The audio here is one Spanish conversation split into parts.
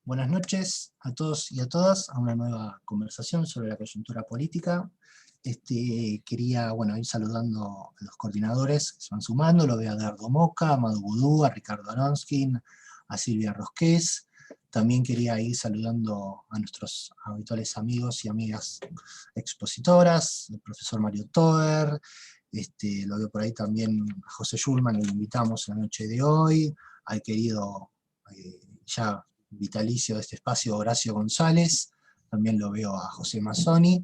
Buenas noches a todos y a todas a una nueva conversación sobre la coyuntura política. Quería ir saludando a los coordinadores que se van sumando. Lo veo a Eduardo Moca, a Amado Boudou, a Ricardo Aronskin, a Silvia Rosqués. También quería ir saludando a nuestros habituales amigos y amigas expositoras, el profesor Mario Toer. Lo veo por ahí también a José Schulman, que lo invitamos en la noche de hoy, al querido ya vitalicio de este espacio Horacio González, también lo veo a José Mazzoni.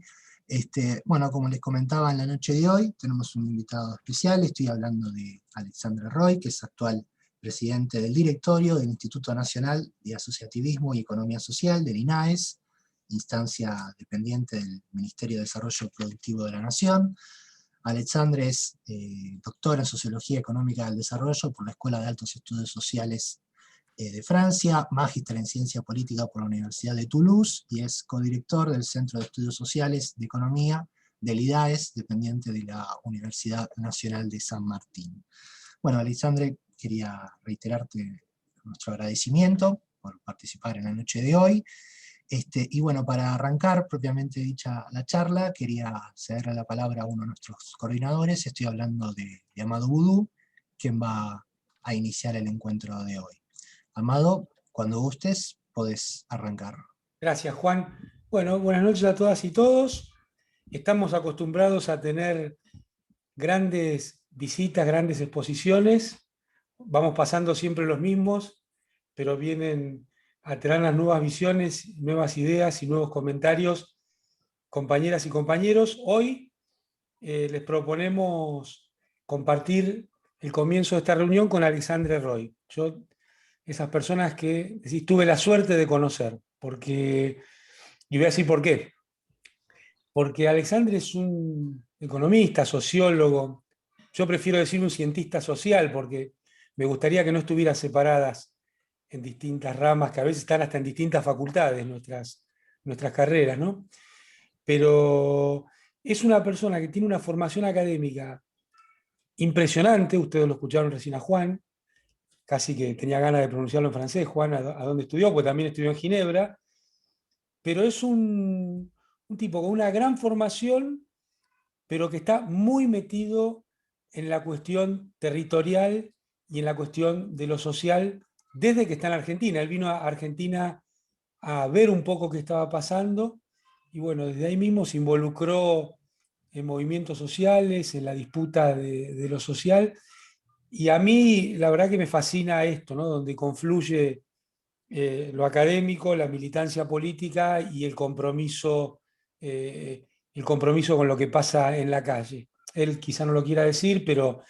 Como les comentaba en la noche de hoy, tenemos un invitado especial. Estoy hablando de Alexandre Roy, que es actual presidente del directorio del Instituto Nacional de Asociativismo y Economía Social, del INAES, instancia dependiente del Ministerio de Desarrollo Productivo de la Nación. Alexandre es doctor en Sociología Económica del Desarrollo por la Escuela de Altos Estudios Sociales de Francia, magíster en Ciencia Política por la Universidad de Toulouse, y es codirector del Centro de Estudios Sociales de Economía del IDAES, dependiente de la Universidad Nacional de San Martín. Bueno, Alexandre, quería reiterarte nuestro agradecimiento por participar en la noche de hoy. Para arrancar propiamente dicha la charla, quería cederle la palabra a uno de nuestros coordinadores. Estoy hablando de Amado Boudou, quien va a iniciar el encuentro de hoy. Amado, cuando gustes, podés arrancar. Gracias, Juan. Bueno, buenas noches a todas y todos. Estamos acostumbrados a tener grandes visitas, grandes exposiciones. Vamos pasando siempre los mismos, pero vienen a traer las nuevas visiones, nuevas ideas y nuevos comentarios, compañeras y compañeros. Hoy les proponemos compartir el comienzo de esta reunión con Alexandre Roy. Yo, esas personas que tuve la suerte de conocer, y voy a decir por qué. Porque Alexandre es un economista, sociólogo. Yo prefiero decir un cientista social, porque me gustaría que no estuvieran separadas en distintas ramas, que a veces están hasta en distintas facultades nuestras carreras, ¿no? Pero es una persona que tiene una formación académica impresionante. Ustedes lo escucharon recién a Juan, casi que tenía ganas de pronunciarlo en francés, Juan, a dónde estudió, pues también estudió en Ginebra, pero es un tipo con una gran formación, pero que está muy metido en la cuestión territorial y en la cuestión de lo social desde que está en Argentina. Él vino a Argentina a ver un poco qué estaba pasando y bueno, desde ahí mismo se involucró en movimientos sociales, en la disputa de lo social. Y a mí la verdad que me fascina esto, ¿no? Donde confluye lo académico, la militancia política y el compromiso con lo que pasa en la calle. Él quizá no lo quiera decir, pero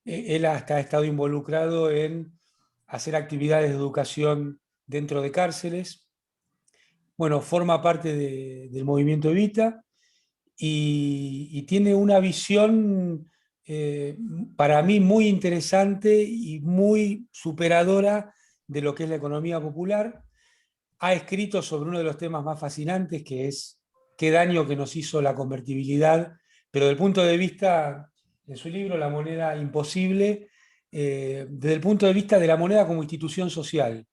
él hasta ha estado involucrado en hacer actividades de educación dentro de cárceles. Bueno, forma parte del movimiento Evita y tiene una visión para mí muy interesante y muy superadora de lo que es la economía popular. Ha escrito sobre uno de los temas más fascinantes, que es qué daño que nos hizo la convertibilidad, pero desde el punto de vista, en su libro La moneda imposible, desde el punto de vista de la moneda como institución social,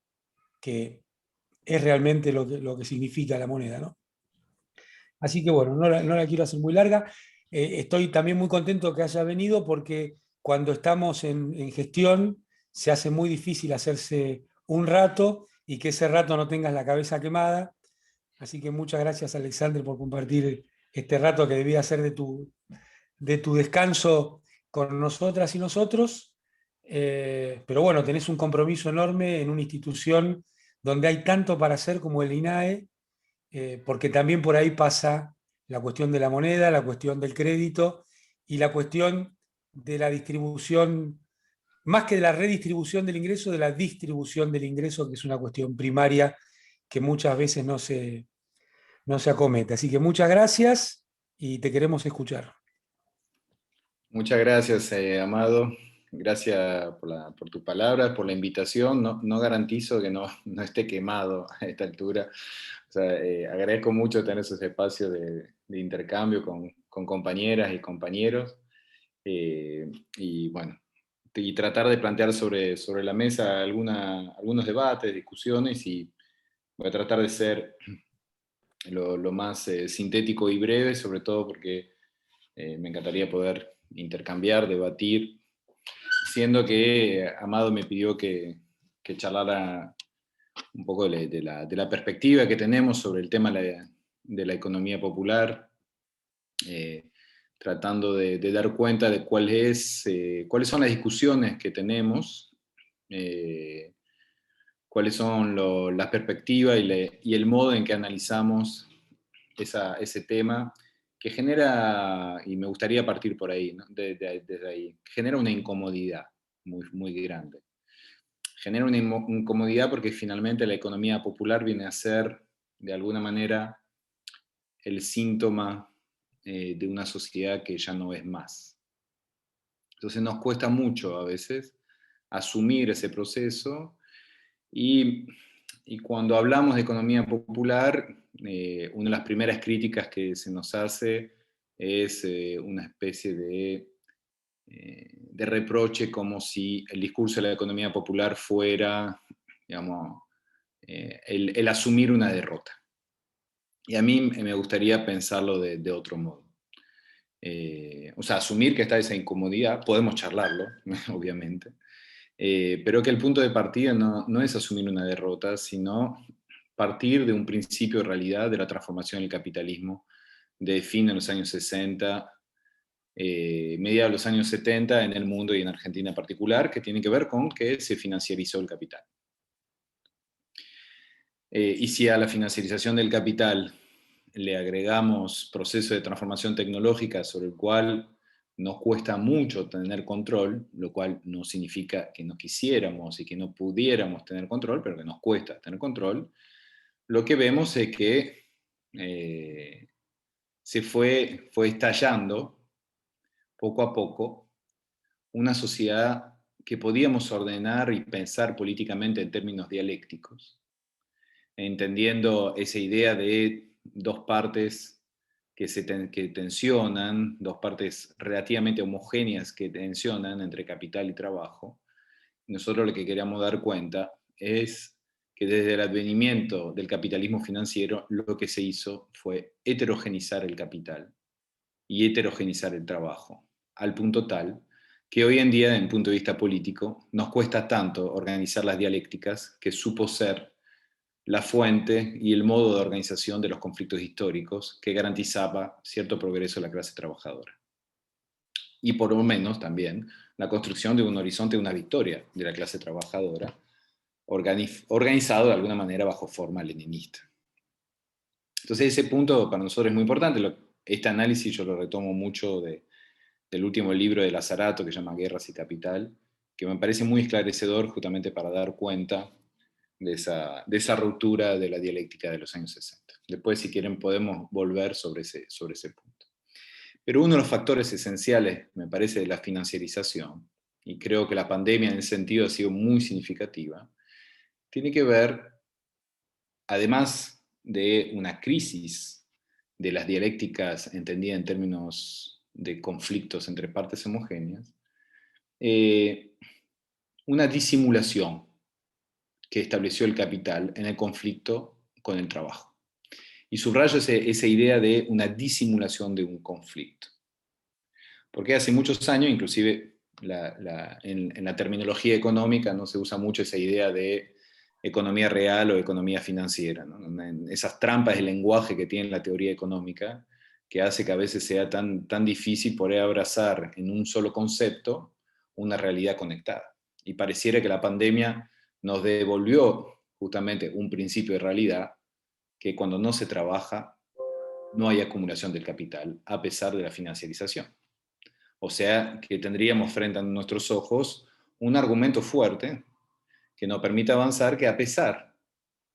que es realmente lo que significa la moneda, ¿no? Así que bueno, no la quiero hacer muy larga. Estoy también muy contento que haya venido porque cuando estamos en gestión se hace muy difícil hacerse un rato y que ese rato no tengas la cabeza quemada. Así que muchas gracias, Alexandre, por compartir este rato que debía ser de tu descanso con nosotras y nosotros. Pero bueno, tenés un compromiso enorme en una institución donde hay tanto para hacer como el INAE, porque también por ahí pasa la cuestión de la moneda, la cuestión del crédito y la cuestión de la distribución, más que de la redistribución del ingreso, de la distribución del ingreso, que es una cuestión primaria que muchas veces no se acomete. Así que muchas gracias y te queremos escuchar. Muchas gracias, Amado. Gracias por tus palabras, por la invitación. No garantizo que no esté quemado a esta altura. O sea, agradezco mucho tener esos espacios de intercambio con compañeras y compañeros. Y bueno, y tratar de plantear sobre la mesa algunos debates, discusiones y Voy a tratar de ser lo más sintético y breve, sobre todo porque me encantaría poder intercambiar, debatir, siendo que Amado me pidió que charlara un poco de la perspectiva que tenemos sobre el tema de la economía popular, tratando de dar cuenta de cuáles son las discusiones que tenemos, cuáles son las perspectivas y el modo en que analizamos ese tema, que genera, y me gustaría partir por ahí, ¿no? Desde ahí, genera una incomodidad muy, muy grande. Genera una incomodidad porque finalmente la economía popular viene a ser, de alguna manera, el síntoma de una sociedad que ya no es más. Entonces nos cuesta mucho a veces asumir ese proceso y cuando hablamos de economía popular, una de las primeras críticas que se nos hace es una especie de reproche, como si el discurso de la economía popular fuera, digamos, el asumir una derrota. Y a mí me gustaría pensarlo de otro modo. O sea, asumir que está esa incomodidad, podemos charlarlo, obviamente, pero que el punto de partida no es asumir una derrota, sino partir de un principio de realidad de la transformación del capitalismo de fin de los años 60, mediados de los años 70 en el mundo y en Argentina en particular, que tiene que ver con que se financiarizó el capital. Y si a la financiarización del capital le agregamos proceso de transformación tecnológica sobre el cual nos cuesta mucho tener control, lo cual no significa que no quisiéramos y que no pudiéramos tener control, pero que nos cuesta tener control, lo que vemos es que se fue estallando poco a poco una sociedad que podíamos ordenar y pensar políticamente en términos dialécticos, entendiendo esa idea de dos partes que tensionan, dos partes relativamente homogéneas que tensionan entre capital y trabajo. Nosotros lo que queríamos dar cuenta es que desde el advenimiento del capitalismo financiero lo que se hizo fue heterogenizar el capital y heterogenizar el trabajo, al punto tal que hoy en día, desde el punto de vista político, nos cuesta tanto organizar las dialécticas que supo ser la fuente y el modo de organización de los conflictos históricos que garantizaba cierto progreso de la clase trabajadora. Y por lo menos también la construcción de un horizonte de una victoria de la clase trabajadora, organizado de alguna manera bajo forma leninista. Entonces ese punto para nosotros es muy importante. Este análisis yo lo retomo mucho del último libro de Lazzarato que se llama Guerras y Capital, que me parece muy esclarecedor justamente para dar cuenta de esa ruptura de la dialéctica de los años 60. Después, si quieren, podemos volver sobre ese punto. Pero uno de los factores esenciales, me parece, de la financiarización, y creo que la pandemia en ese sentido ha sido muy significativa, tiene que ver, además de una crisis de las dialécticas entendida en términos de conflictos entre partes homogéneas, una disimulación que estableció el capital en el conflicto con el trabajo. Y subrayo esa idea de una disimulación de un conflicto. Porque hace muchos años, inclusive en la terminología económica, no se usa mucho esa idea de economía real o economía financiera, ¿no? Esas trampas de lenguaje que tiene la teoría económica, que hace que a veces sea tan difícil poder abrazar en un solo concepto una realidad conectada. Y pareciera que la pandemia nos devolvió justamente un principio de realidad, que cuando no se trabaja no hay acumulación del capital, a pesar de la financiarización. O sea, que tendríamos frente a nuestros ojos un argumento fuerte que nos permite avanzar, que a pesar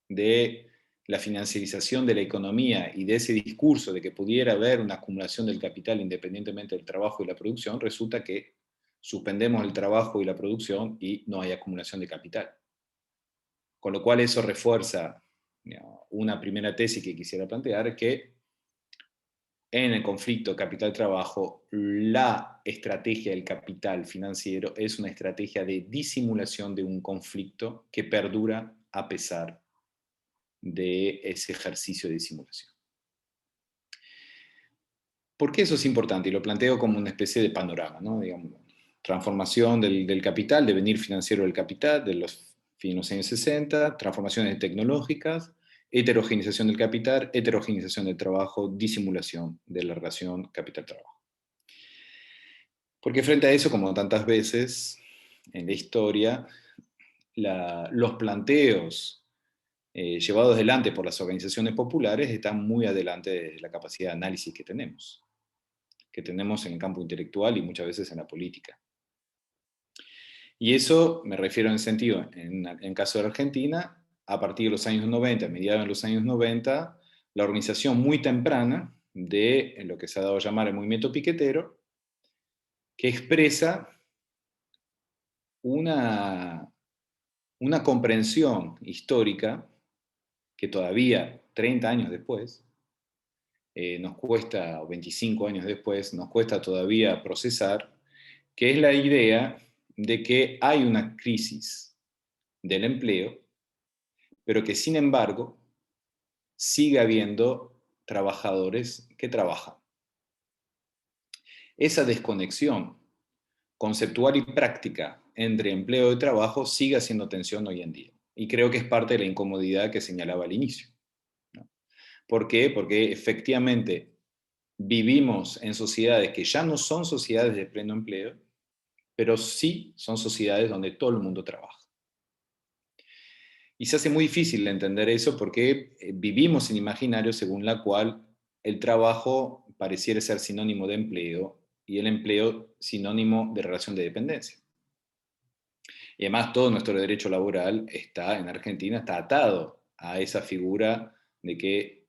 de la financiarización de la economía y de ese discurso de que pudiera haber una acumulación del capital independientemente del trabajo y la producción, resulta que suspendemos el trabajo y la producción y no hay acumulación de capital. Con lo cual eso refuerza, digamos, una primera tesis que quisiera plantear, que en el conflicto capital-trabajo, la estrategia del capital financiero es una estrategia de disimulación de un conflicto que perdura a pesar de ese ejercicio de disimulación. ¿Por qué eso es importante? Y lo planteo como una especie de panorama, ¿no? Digamos, transformación del capital, devenir financiero del capital, de los fines de los años 60, transformaciones tecnológicas, heterogenización del capital, heterogenización del trabajo, disimulación de la relación capital-trabajo. Porque frente a eso, como tantas veces en la historia, los planteos llevados adelante por las organizaciones populares están muy adelante de la capacidad de análisis que tenemos en el campo intelectual y muchas veces en la política. Y eso me refiero en sentido, en el caso de Argentina, a partir de los años 90, a mediados de los años 90, la organización muy temprana de lo que se ha dado a llamar el movimiento piquetero, que expresa una comprensión histórica que todavía, 30 años después, nos cuesta, o 25 años después, nos cuesta todavía procesar, que es la idea de que hay una crisis del empleo, pero que sin embargo sigue habiendo trabajadores que trabajan. Esa desconexión conceptual y práctica entre empleo y trabajo sigue haciendo tensión hoy en día. Y creo que es parte de la incomodidad que señalaba al inicio, ¿no? ¿Por qué? Porque efectivamente vivimos en sociedades que ya no son sociedades de pleno empleo, pero sí son sociedades donde todo el mundo trabaja. Y se hace muy difícil entender eso porque vivimos en imaginario según la cual el trabajo pareciera ser sinónimo de empleo y el empleo sinónimo de relación de dependencia. Y además todo nuestro derecho laboral está en Argentina, está atado a esa figura de que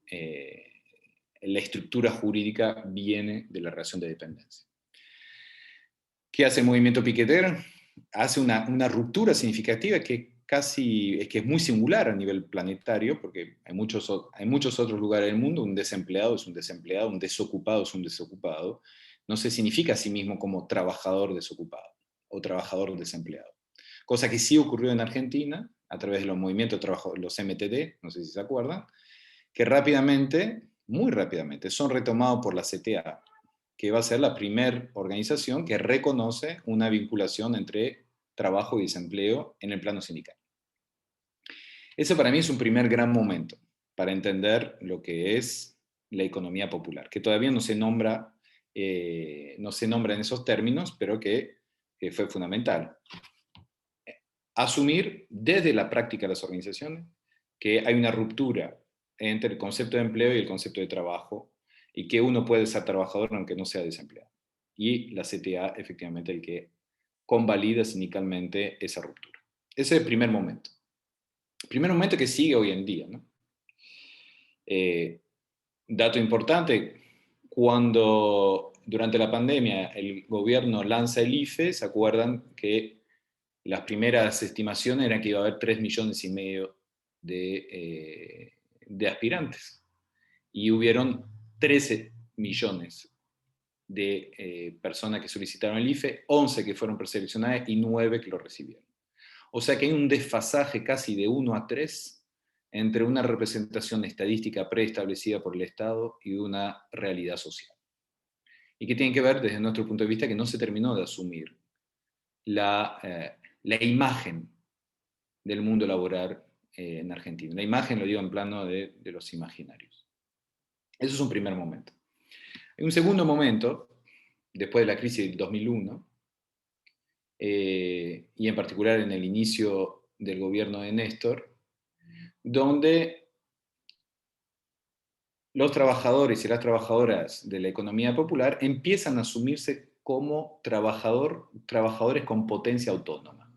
la estructura jurídica viene de la relación de dependencia. ¿Qué hace el movimiento piquetero? Hace una ruptura significativa que es muy singular a nivel planetario, porque hay muchos otros lugares del mundo, un desempleado es un desempleado, un desocupado es un desocupado, no se significa a sí mismo como trabajador desocupado o trabajador desempleado. Cosa que sí ocurrió en Argentina, a través de los movimientos de trabajo, los MTD, no sé si se acuerdan, que rápidamente, muy rápidamente, son retomados por la CTA, que va a ser la primera organización que reconoce una vinculación entre trabajo y desempleo en el plano sindical. Ese para mí es un primer gran momento para entender lo que es la economía popular, que todavía no se nombra en esos términos, pero que fue fundamental. Asumir desde la práctica de las organizaciones que hay una ruptura entre el concepto de empleo y el concepto de trabajo, y que uno puede ser trabajador aunque no sea desempleado. Y la CTA, efectivamente, el que convalida sindicalmente esa ruptura. Ese es el primer momento. El primer momento que sigue hoy en día, ¿no? Dato importante, cuando durante la pandemia el gobierno lanza el IFE, ¿se acuerdan que las primeras estimaciones eran que iba a haber 3,5 millones de aspirantes? Y hubieron 13 millones de personas que solicitaron el IFE, 11 que fueron preseleccionadas y 9 que lo recibieron. O sea que hay un desfasaje casi de 1 a 3 entre una representación estadística preestablecida por el Estado y una realidad social. Y que tiene que ver, desde nuestro punto de vista, que no se terminó de asumir la imagen del mundo laboral en Argentina. La imagen, lo digo en plano de los imaginarios. Eso es un primer momento. Hay un segundo momento, después de la crisis del 2001, y en particular en el inicio del gobierno de Néstor, donde los trabajadores y las trabajadoras de la economía popular empiezan a asumirse como trabajadores con potencia autónoma.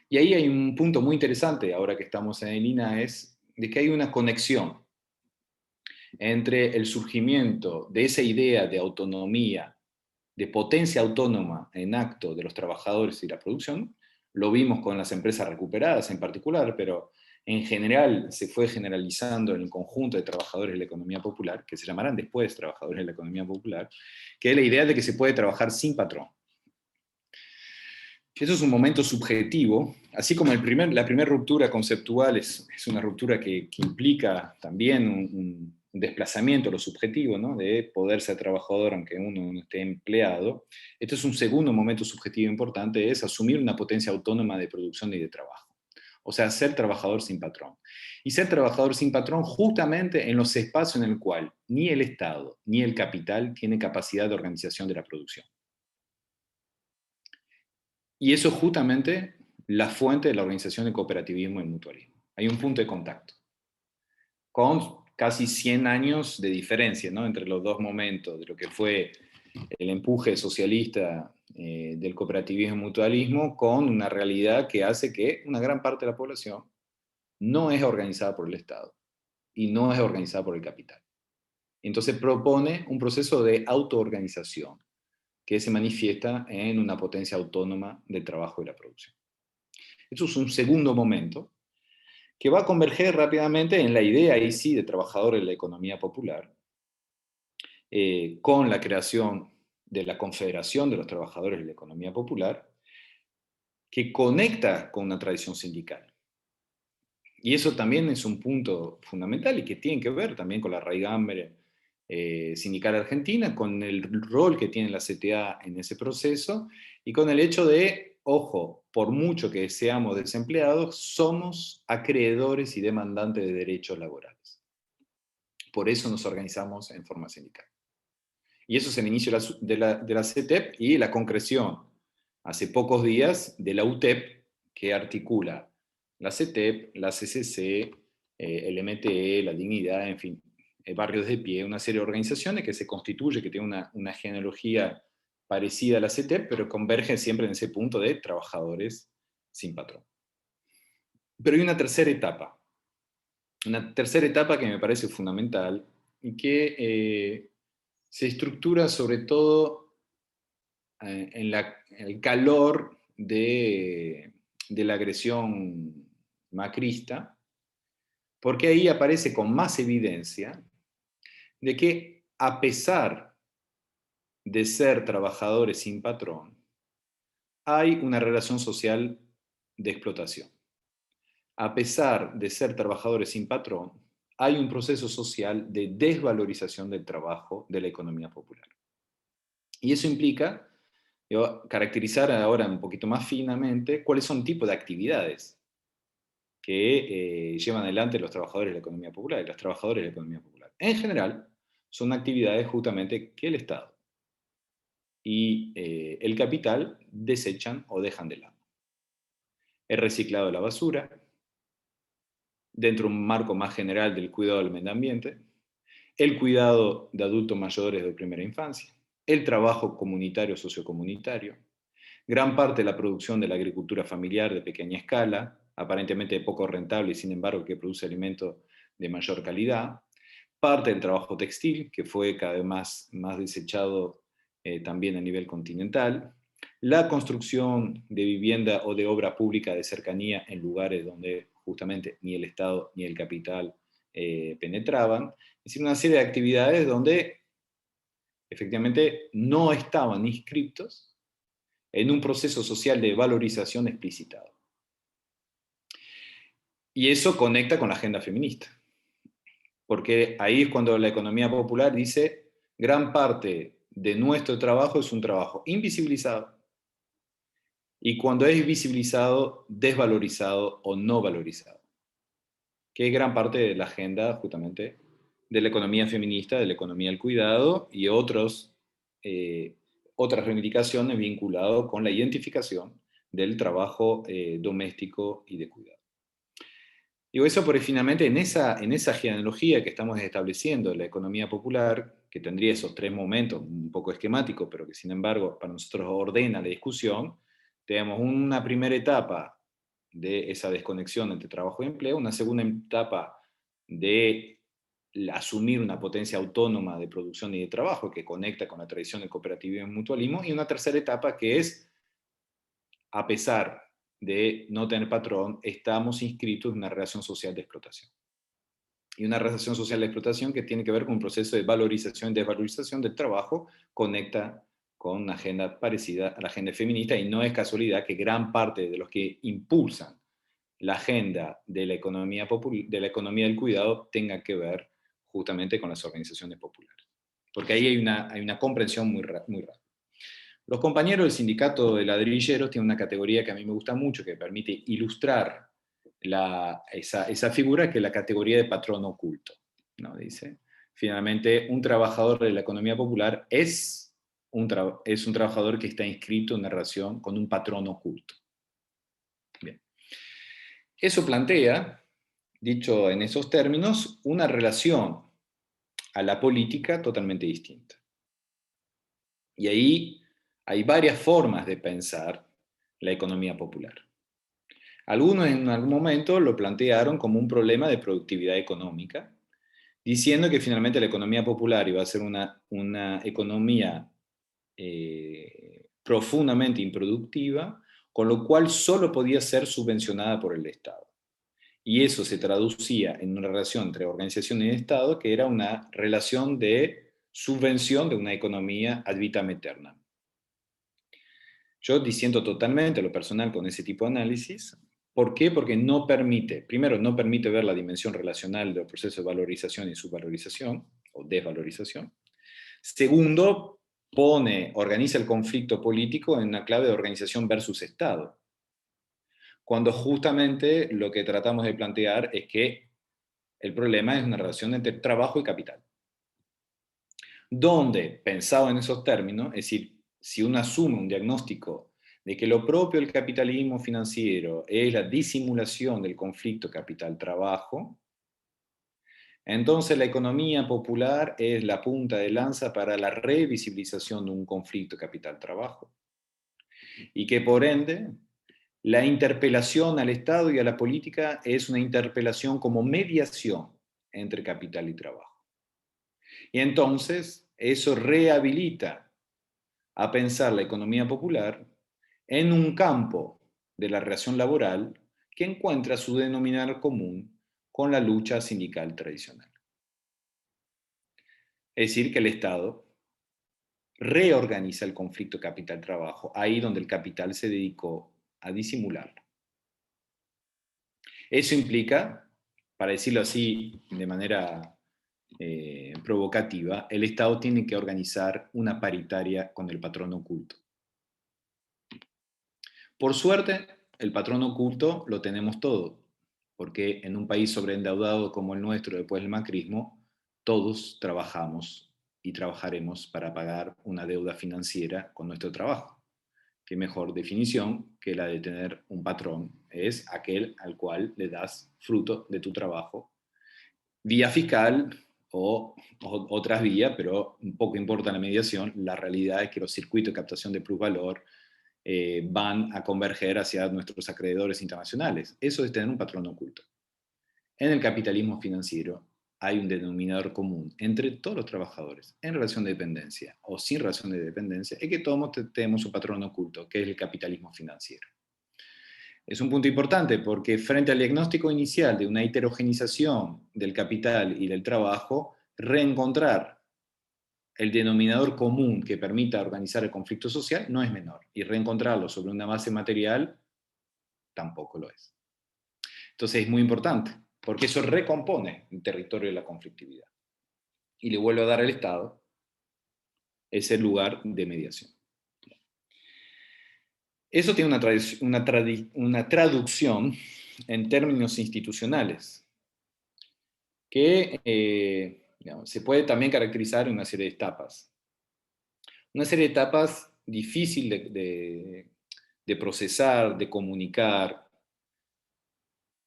Y ahí hay un punto muy interesante, ahora que estamos en el INA, es de que hay una conexión entre el surgimiento de esa idea de autonomía, de potencia autónoma en acto de los trabajadores y la producción. Lo vimos con las empresas recuperadas en particular, pero en general se fue generalizando en el conjunto de trabajadores de la economía popular, que se llamarán después trabajadores de la economía popular, que es la idea de que se puede trabajar sin patrón. Eso es un momento subjetivo, así como la primera ruptura conceptual es una ruptura que implica también un desplazamiento a lo subjetivo, ¿no? De poder ser trabajador aunque uno no esté empleado. Este es un segundo momento subjetivo importante, es asumir una potencia autónoma de producción y de trabajo. O sea, ser trabajador sin patrón. Y ser trabajador sin patrón justamente en los espacios en el cual ni el Estado ni el capital tiene capacidad de organización de la producción. Y eso es justamente la fuente de la organización de cooperativismo y mutualismo. Hay un punto de contacto, con casi 100 años de diferencia, ¿no?, entre los dos momentos, de lo que fue el empuje socialista del cooperativismo y mutualismo, con una realidad que hace que una gran parte de la población no es organizada por el Estado y no es organizada por el capital. Entonces propone un proceso de autoorganización que se manifiesta en una potencia autónoma del trabajo y la producción. Eso es un segundo momento que va a converger rápidamente en la idea, ahí sí, de trabajadores de la economía popular, con la creación de la Confederación de los Trabajadores de la Economía Popular, que conecta con una tradición sindical. Y eso también es un punto fundamental y que tiene que ver también con la raigambre sindical argentina, con el rol que tiene la CTA en ese proceso y con el hecho de, ojo, por mucho que seamos desempleados, somos acreedores y demandantes de derechos laborales. Por eso nos organizamos en forma sindical. Y eso es el inicio de la CETEP y la concreción, hace pocos días, de la UTEP, que articula la CETEP, la CCC, el MTE, la Dignidad, en fin, Barrios de Pie, una serie de organizaciones que se constituye, que tiene una genealogía parecida a la CETEP, pero convergen siempre en ese punto de trabajadores sin patrón. Pero hay una tercera etapa que me parece fundamental y que se estructura sobre todo en el calor de la agresión macrista, porque ahí aparece con más evidencia de que a pesar de ser trabajadores sin patrón, hay una relación social de explotación. A pesar de ser trabajadores sin patrón, hay un proceso social de desvalorización del trabajo de la economía popular. Y eso implica caracterizar ahora un poquito más finamente cuáles son tipos de actividades que llevan adelante los trabajadores de la economía popular y los trabajadores de la economía popular. En general, son actividades justamente que el Estado y el capital desechan o dejan de lado. El reciclado de la basura, dentro de un marco más general del cuidado del medio ambiente, el cuidado de adultos mayores de primera infancia, el trabajo comunitario sociocomunitario, gran parte de la producción de la agricultura familiar de pequeña escala, aparentemente poco rentable y sin embargo que produce alimentos de mayor calidad, parte del trabajo textil, que fue cada vez más desechado también a nivel continental, la construcción de vivienda o de obra pública de cercanía en lugares donde justamente ni el Estado ni el capital penetraban, es decir, una serie de actividades donde efectivamente no estaban inscritos en un proceso social de valorización explicitado. Y eso conecta con la agenda feminista, porque ahí es cuando la economía popular dice, gran parte de nuestro trabajo es un trabajo invisibilizado, y cuando es visibilizado, desvalorizado o no valorizado, que es gran parte de la agenda justamente de la economía feminista, de la economía del cuidado y otras reivindicaciones vinculadas con la identificación del trabajo doméstico y de cuidado. Digo eso porque finalmente en esa genealogía que estamos estableciendo de la economía popular, que tendría esos tres momentos, un poco esquemáticos, pero que sin embargo para nosotros ordena la discusión, tenemos una primera etapa de esa desconexión entre trabajo y empleo, una segunda etapa de asumir una potencia autónoma de producción y de trabajo que conecta con la tradición del cooperativismo y mutualismo, y una tercera etapa que es, a pesar de no tener patrón, estamos inscritos en una relación social de explotación. Y una relación social de explotación que tiene que ver con un proceso de valorización y desvalorización del trabajo, conecta con una agenda parecida a la agenda feminista, y no es casualidad que gran parte de los que impulsan la agenda de la economía del cuidado tenga que ver justamente con las organizaciones populares. Porque ahí hay una comprensión muy rápida. Los compañeros del sindicato de ladrilleros tienen una categoría que a mí me gusta mucho, que permite ilustrar esa figura, que es la categoría de patrón oculto, ¿no? Dice, finalmente, un trabajador de la economía popular es un trabajador que está inscrito en una relación con un patrón oculto. Bien. Eso plantea, dicho en esos términos, una relación a la política totalmente distinta. Y ahí hay varias formas de pensar la economía popular. Algunos en algún momento lo plantearon como un problema de productividad económica, diciendo que finalmente la economía popular iba a ser una economía profundamente improductiva, con lo cual solo podía ser subvencionada por el Estado. Y eso se traducía en una relación entre organizaciones y Estado, que era una relación de subvención de una economía ad vitam aeternam. Yo disiento totalmente lo personal con ese tipo de análisis. ¿Por qué? Porque no permite, primero, no permite ver la dimensión relacional del proceso de valorización y subvalorización, o desvalorización. Segundo, organiza el conflicto político en una clave de organización versus Estado, cuando justamente lo que tratamos de plantear es que el problema es una relación entre trabajo y capital. Donde, pensado en esos términos, es decir, si uno asume un diagnóstico de que lo propio del capitalismo financiero es la disimulación del conflicto capital-trabajo, entonces la economía popular es la punta de lanza para la revisibilización de un conflicto capital-trabajo. Y que por ende, la interpelación al Estado y a la política es una interpelación como mediación entre capital y trabajo. Y entonces eso rehabilita a pensar la economía popular en un campo de la relación laboral que encuentra su denominador común con la lucha sindical tradicional. Es decir, que el Estado reorganiza el conflicto capital-trabajo, ahí donde el capital se dedicó a disimularlo. Eso implica, para decirlo así de manera provocativa, el Estado tiene que organizar una paritaria con el patrón oculto. Por suerte, el patrón oculto lo tenemos todo, porque en un país sobreendeudado como el nuestro después del macrismo, todos trabajamos y trabajaremos para pagar una deuda financiera con nuestro trabajo. Qué mejor definición que la de tener un patrón, es aquel al cual le das fruto de tu trabajo, vía fiscal o otras vías, pero un poco importa la mediación. La realidad es que los circuitos de captación de plusvalor van a converger hacia nuestros acreedores internacionales. Eso es tener un patrón oculto. En el capitalismo financiero hay un denominador común entre todos los trabajadores en relación de dependencia o sin relación de dependencia, es que todos tenemos un patrón oculto, que es el capitalismo financiero. Es un punto importante porque frente al diagnóstico inicial de una heterogenización del capital y del trabajo, reencontrar el denominador común que permita organizar el conflicto social no es menor, y reencontrarlo sobre una base material tampoco lo es. Entonces es muy importante, porque eso recompone el territorio de la conflictividad y le vuelve a dar al Estado ese lugar de mediación. Eso tiene una traducción en términos institucionales, que se puede también caracterizar en una serie de etapas. Una serie de etapas difícil de procesar, de comunicar.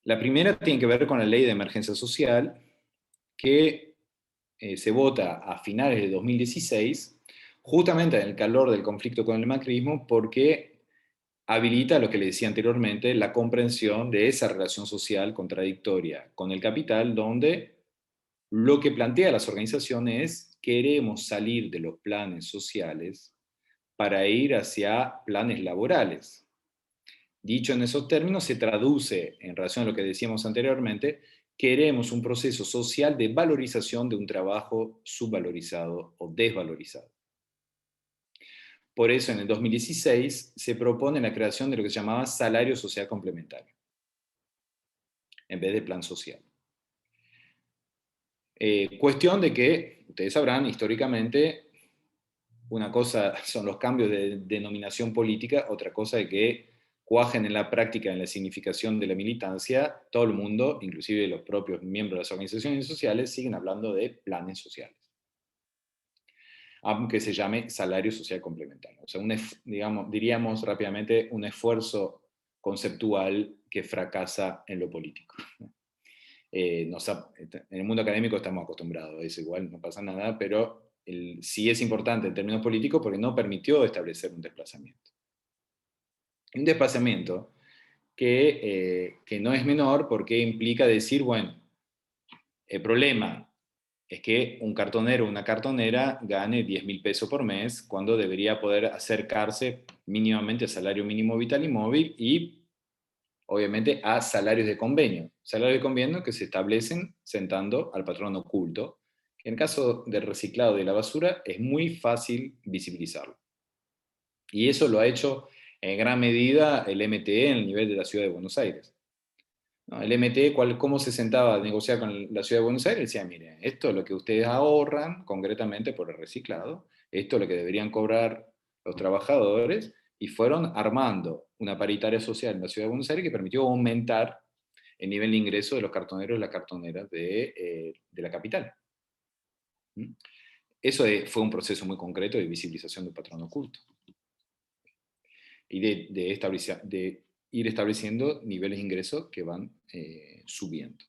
La primera tiene que ver con la ley de emergencia social, que se vota a finales de 2016, justamente en el calor del conflicto con el macrismo, porque habilita lo que le decía anteriormente, la comprensión de esa relación social contradictoria con el capital, donde lo que plantea las organizaciones es: queremos salir de los planes sociales para ir hacia planes laborales. Dicho en esos términos, se traduce, en relación a lo que decíamos anteriormente, queremos un proceso social de valorización de un trabajo subvalorizado o desvalorizado. Por eso en el 2016 se propone la creación de lo que se llamaba salario social complementario, en vez de plan social. Cuestión de que, ustedes sabrán, históricamente, una cosa son los cambios de denominación política, otra cosa es que cuajen en la práctica, en la significación de la militancia, todo el mundo, inclusive los propios miembros de las organizaciones sociales, siguen hablando de planes sociales, aunque se llame salario social complementario. O sea, digamos, diríamos rápidamente, un esfuerzo conceptual que fracasa en lo político. En el mundo académico estamos acostumbrados a eso, igual no pasa nada, pero sí es importante en términos políticos porque no permitió establecer un desplazamiento. Un desplazamiento que no es menor porque implica decir, bueno, el problema es que un cartonero o una cartonera gane 10.000 pesos por mes cuando debería poder acercarse mínimamente al salario mínimo vital y móvil y obviamente a salarios de convenio. Salarios de convenio que se establecen sentando al patrón oculto, que en el caso del reciclado de la basura es muy fácil visibilizarlo. Y eso lo ha hecho en gran medida el MTE en el nivel de la Ciudad de Buenos Aires. ¿No? El MTE, ¿cómo se sentaba a negociar con la Ciudad de Buenos Aires? Decía, miren, esto es lo que ustedes ahorran concretamente por el reciclado, esto es lo que deberían cobrar los trabajadores, y fueron armando una paritaria social en la Ciudad de Buenos Aires que permitió aumentar el nivel de ingreso de los cartoneros y las cartoneras de la capital. Eso fue un proceso muy concreto de visibilización del patrón oculto y de ir estableciendo niveles de ingreso que van subiendo.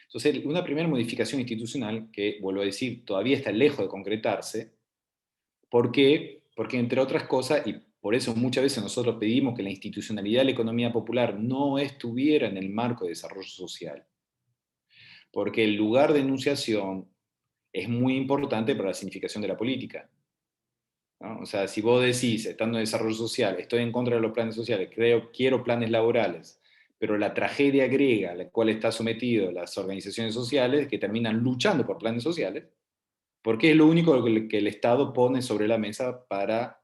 Entonces, una primera modificación institucional, que vuelvo a decir, todavía está lejos de concretarse. ¿Por qué? Porque entre otras cosas, y por eso muchas veces nosotros pedimos que la institucionalidad de la economía popular no estuviera en el marco de desarrollo social, porque el lugar de enunciación es muy importante para la significación de la política, ¿no? O sea, si vos decís, estando en desarrollo social, estoy en contra de los planes sociales, quiero planes laborales, pero la tragedia griega a la cual están sometidas las organizaciones sociales, que terminan luchando por planes sociales, porque es lo único que el Estado pone sobre la mesa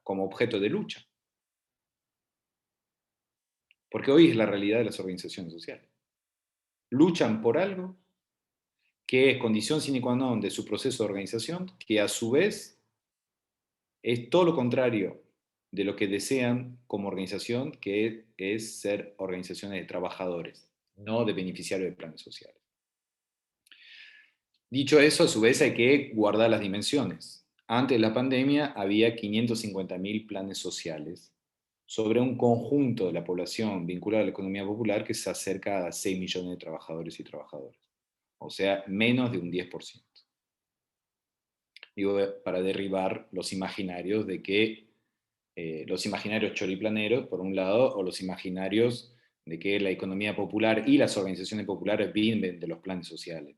como objeto de lucha. Porque hoy es la realidad de las organizaciones sociales. Luchan por algo que es condición sine qua non de su proceso de organización, que a su vez es todo lo contrario de lo que desean como organización, que es ser organizaciones de trabajadores, no de beneficiarios de planes sociales. Dicho eso, a su vez hay que guardar las dimensiones. Antes de la pandemia había 550.000 planes sociales sobre un conjunto de la población vinculada a la economía popular que se acerca a 6 millones de trabajadores y trabajadoras. O sea, menos de un 10%. Digo, para derribar los imaginarios de que los imaginarios choriplaneros, por un lado, o los imaginarios de que la economía popular y las organizaciones populares viven de los planes sociales.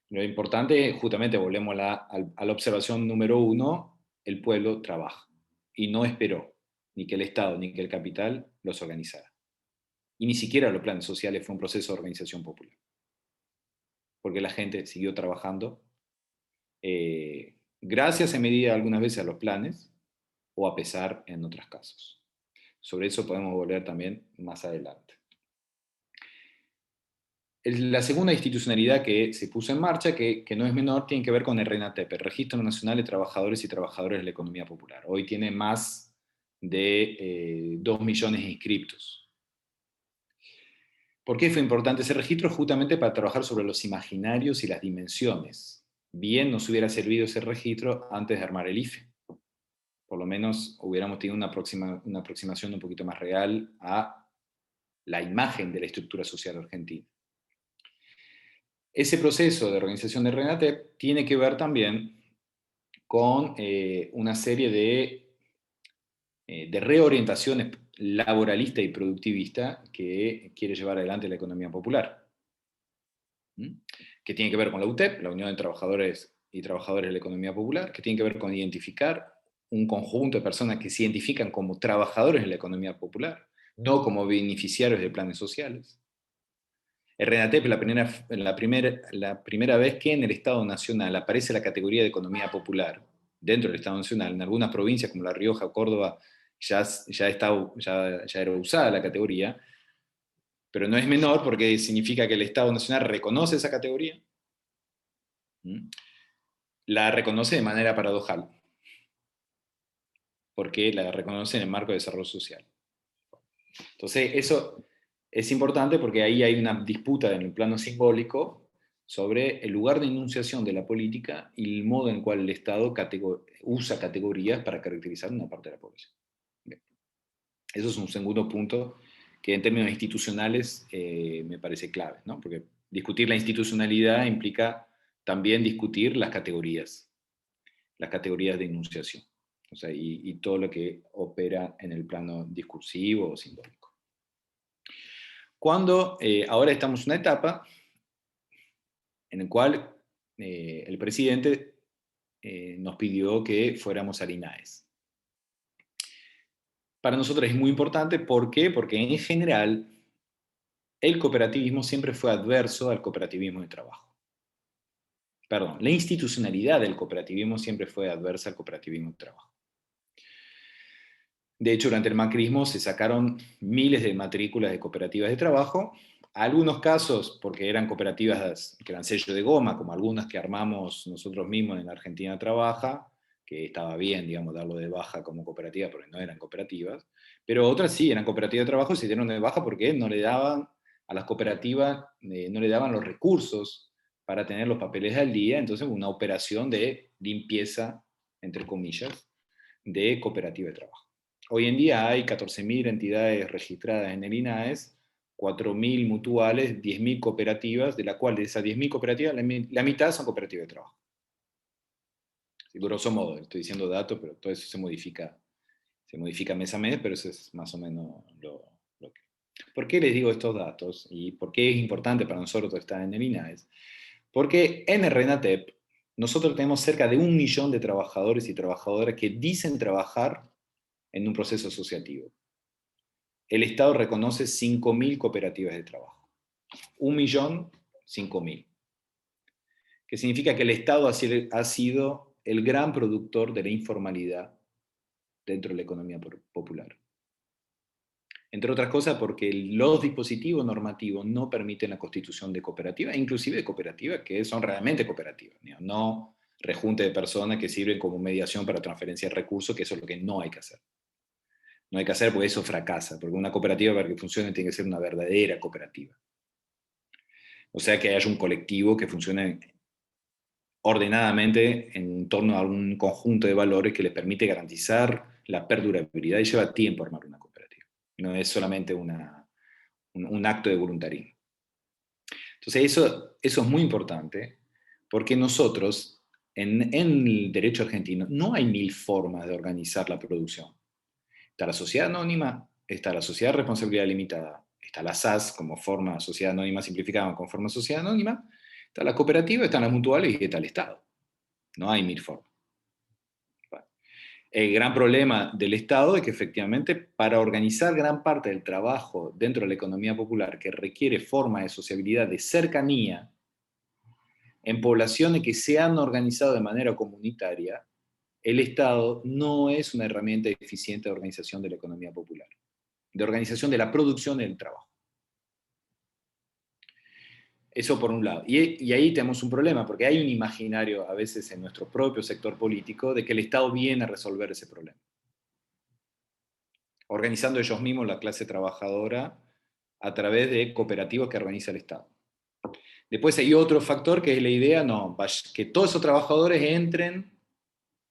Lo importante, justamente, volvemos a la observación número 1, el pueblo trabaja y no esperó ni que el Estado ni que el capital los organizara. Y ni siquiera los planes sociales fue un proceso de organización popular, porque la gente siguió trabajando gracias en medida algunas veces a los planes o a pesar en otros casos. Sobre eso podemos volver también más adelante. La segunda institucionalidad que se puso en marcha, que no es menor, tiene que ver con el RENATEP, el Registro Nacional de Trabajadores y Trabajadoras de la Economía Popular. Hoy tiene más de 2 millones de inscriptos. ¿Por qué fue importante ese registro? Justamente para trabajar sobre los imaginarios y las dimensiones. Bien nos hubiera servido ese registro antes de armar el IFE. Por lo menos hubiéramos tenido una aproximación un poquito más real a la imagen de la estructura social argentina. Ese proceso de organización de RENATEP tiene que ver también con una serie de reorientaciones laboralista y productivista que quiere llevar adelante la economía popular. Que tiene que ver con la UTEP, la Unión de Trabajadores y Trabajadoras de la Economía Popular, que tiene que ver con identificar un conjunto de personas que se identifican como trabajadores de la economía popular, no como beneficiarios de planes sociales. El RENATEP es la primera vez que en el Estado Nacional aparece la categoría de economía popular, dentro del Estado Nacional. En algunas provincias como La Rioja o Córdoba ya era usada la categoría, pero no es menor porque significa que el Estado Nacional reconoce esa categoría, la reconoce de manera paradojal, porque la reconoce en el marco de desarrollo social. Entonces, eso es importante porque ahí hay una disputa en el plano simbólico sobre el lugar de enunciación de la política y el modo en el cual el Estado usa categorías para caracterizar una parte de la población. Bien. Eso es un segundo punto que en términos institucionales me parece clave, ¿no? Porque discutir la institucionalidad implica también discutir las categorías de enunciación, o sea, y todo lo que opera en el plano discursivo o simbólico. Cuando ahora estamos en una etapa en la cual el presidente nos pidió que fuéramos al INAES. Para nosotros es muy importante, ¿por qué? Porque en general el cooperativismo siempre fue adverso al cooperativismo de trabajo. Perdón, la institucionalidad del cooperativismo siempre fue adversa al cooperativismo de trabajo. De hecho, durante el macrismo se sacaron miles de matrículas de cooperativas de trabajo, algunos casos porque eran cooperativas que eran sello de goma, como algunas que armamos nosotros mismos en la Argentina Trabaja, que estaba bien, digamos, darlo de baja como cooperativa porque no eran cooperativas, pero otras sí, eran cooperativas de trabajo y se dieron de baja porque no le daban a las cooperativas, no le daban los recursos para tener los papeles al día, entonces una operación de limpieza, entre comillas, de cooperativa de trabajo. Hoy en día hay 14.000 entidades registradas en el INAES, 4.000 mutuales, 10.000 cooperativas, de las cuales de esas 10.000 cooperativas, la mitad son cooperativas de trabajo. Grosso modo, estoy diciendo datos, pero todo eso se modifica mes a mes, pero eso es más o menos lo que... ¿Por qué les digo estos datos? ¿Y por qué es importante para nosotros estar en el INAES? Porque en el RENATEP nosotros tenemos cerca de 1 millón de trabajadores y trabajadoras que dicen trabajar en un proceso asociativo. El Estado reconoce 5.000 cooperativas de trabajo. 1 millón, 5.000. Que significa que el Estado ha sido el gran productor de la informalidad dentro de la economía popular. Entre otras cosas porque los dispositivos normativos no permiten la constitución de cooperativas, inclusive de cooperativas que son realmente cooperativas, no rejunte de personas que sirven como mediación para transferencia de recursos, que eso es lo que no hay que hacer. No hay que hacer porque eso fracasa, porque una cooperativa para que funcione tiene que ser una verdadera cooperativa. O sea, que haya un colectivo que funcione ordenadamente en torno a un conjunto de valores que les permite garantizar la perdurabilidad, y lleva tiempo armar una cooperativa. No es solamente un acto de voluntarismo. Entonces eso es muy importante porque nosotros, en el derecho argentino, no hay 1000 formas de organizar la producción. Está la sociedad anónima, está la sociedad de responsabilidad limitada, está la SAS como forma sociedad anónima simplificada con forma sociedad anónima, está la cooperativa, están las mutuales y está el Estado. No hay 1000 formas. El gran problema del Estado es que efectivamente para organizar gran parte del trabajo dentro de la economía popular que requiere forma de sociabilidad, de cercanía, en poblaciones que se han organizado de manera comunitaria, el Estado no es una herramienta eficiente de organización de la economía popular, de organización de la producción y del trabajo. Eso por un lado. Y ahí tenemos un problema, porque hay un imaginario a veces en nuestro propio sector político de que el Estado viene a resolver ese problema, organizando ellos mismos la clase trabajadora a través de cooperativas que organiza el Estado. Después hay otro factor que es la idea, que todos esos trabajadores entren,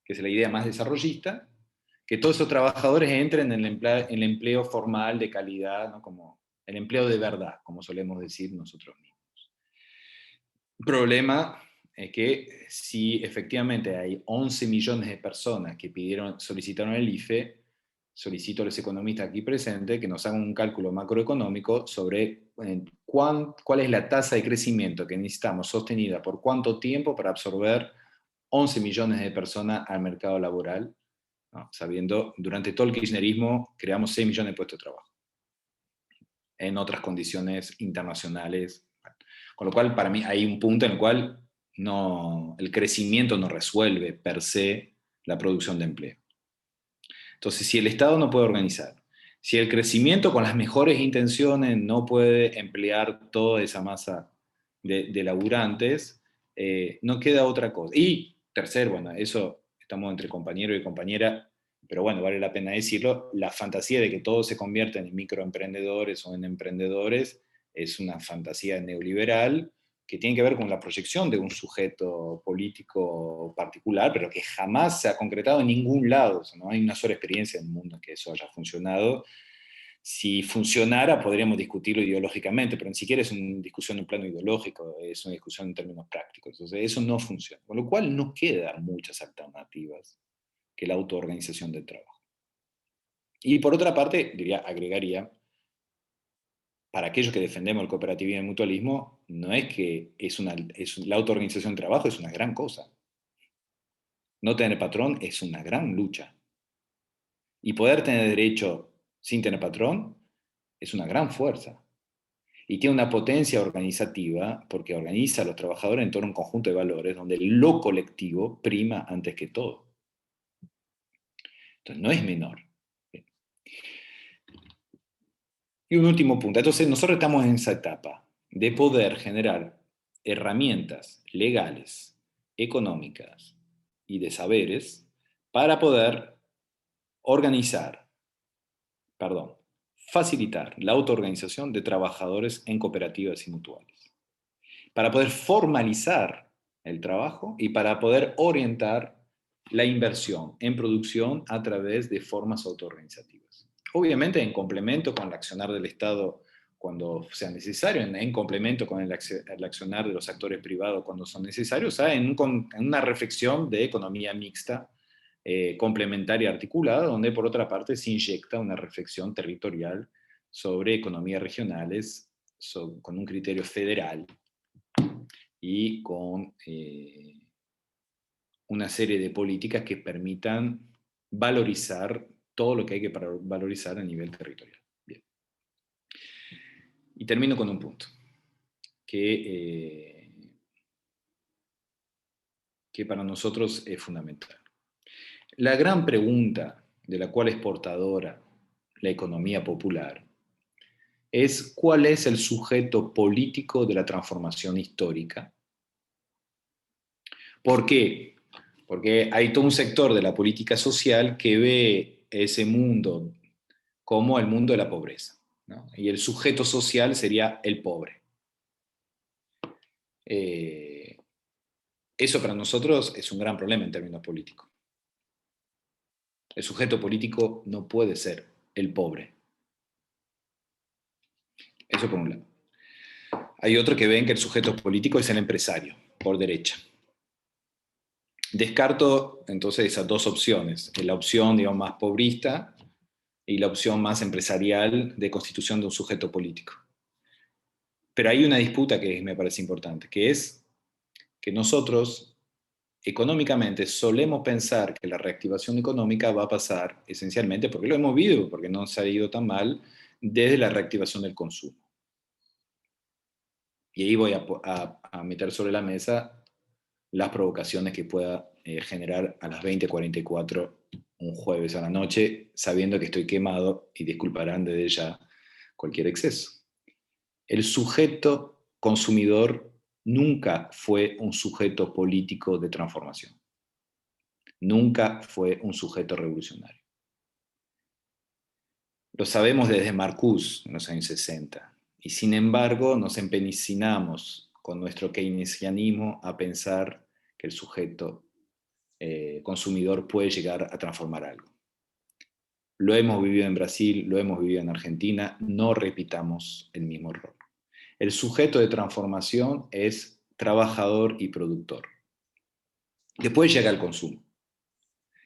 que es la idea más desarrollista, que todos esos trabajadores entren en el empleo formal de calidad, ¿no? Como el empleo de verdad, como solemos decir nosotros mismos. El problema es que si efectivamente hay 11 millones de personas que solicitaron el IFE, solicito a los economistas aquí presentes que nos hagan un cálculo macroeconómico sobre cuál es la tasa de crecimiento que necesitamos sostenida por cuánto tiempo para absorber 11 millones de personas al mercado laboral, ¿no? Sabiendo, durante todo el kirchnerismo creamos 6 millones de puestos de trabajo, en otras condiciones internacionales. Con lo cual, para mí, hay un punto en el cual el crecimiento no resuelve per se la producción de empleo. Entonces, si el Estado no puede organizar, si el crecimiento con las mejores intenciones no puede emplear toda esa masa de laburantes, no queda otra cosa. Y tercero, bueno, eso estamos entre compañero y compañera, pero bueno, vale la pena decirlo, la fantasía de que todos se conviertan en microemprendedores o en emprendedores es una fantasía neoliberal que tiene que ver con la proyección de un sujeto político particular, pero que jamás se ha concretado en ningún lado. O sea, no hay una sola experiencia en el mundo en que eso haya funcionado. Si funcionara, podríamos discutirlo ideológicamente, pero ni siquiera es una discusión en plano ideológico, es una discusión en términos prácticos. Entonces, eso no funciona. Con lo cual, no quedan muchas alternativas que la autoorganización del trabajo. Y por otra parte, agregaría, para aquellos que defendemos el cooperativismo y el mutualismo, no es que la autoorganización del trabajo es una gran cosa. No tener patrón es una gran lucha. Y poder tener derecho sin tener patrón es una gran fuerza. Y tiene una potencia organizativa porque organiza a los trabajadores en torno a un conjunto de valores donde lo colectivo prima antes que todo. Entonces, no es menor. Y un último punto. Entonces, nosotros estamos en esa etapa de poder generar herramientas legales, económicas y de saberes para poder facilitar la autoorganización de trabajadores en cooperativas y mutuales, para poder formalizar el trabajo y para poder orientar la inversión en producción a través de formas autoorganizativas. Obviamente en complemento con el accionar del Estado cuando sea necesario, en complemento con el accionar de los actores privados cuando son necesarios, en una reflexión de economía mixta, complementaria articulada, donde por otra parte se inyecta una reflexión territorial sobre economías regionales con un criterio federal y con una serie de políticas que permitan valorizar todo lo que hay que valorizar a nivel territorial. Bien. Y termino con un punto que para nosotros es fundamental. La gran pregunta de la cual es portadora la economía popular es cuál es el sujeto político de la transformación histórica. ¿Por qué? Porque hay todo un sector de la política social que ve ese mundo como el mundo de la pobreza, ¿no? Y el sujeto social sería el pobre. Eso para nosotros es un gran problema en términos políticos. El sujeto político no puede ser el pobre. Eso por un lado. Hay otro que ven que el sujeto político es el empresario, por derecha. Descarto entonces esas dos opciones, la opción, digamos, más pobrista y la opción más empresarial de constitución de un sujeto político. Pero hay una disputa que me parece importante, que es que nosotros económicamente solemos pensar que la reactivación económica va a pasar esencialmente, porque lo hemos visto, porque no se ha ido tan mal, desde la reactivación del consumo. Y ahí voy a meter sobre la mesa las provocaciones que pueda generar a las 20:44 un jueves a la noche, sabiendo que estoy quemado y disculparán desde ya cualquier exceso. El sujeto consumidor nunca fue un sujeto político de transformación. Nunca fue un sujeto revolucionario. Lo sabemos desde Marcuse en los años 60. Y sin embargo nos empecinamos con nuestro keynesianismo a pensar que el sujeto consumidor puede llegar a transformar algo. Lo hemos vivido en Brasil, lo hemos vivido en Argentina, no repitamos el mismo error. El sujeto de transformación es trabajador y productor. Después llega el consumo.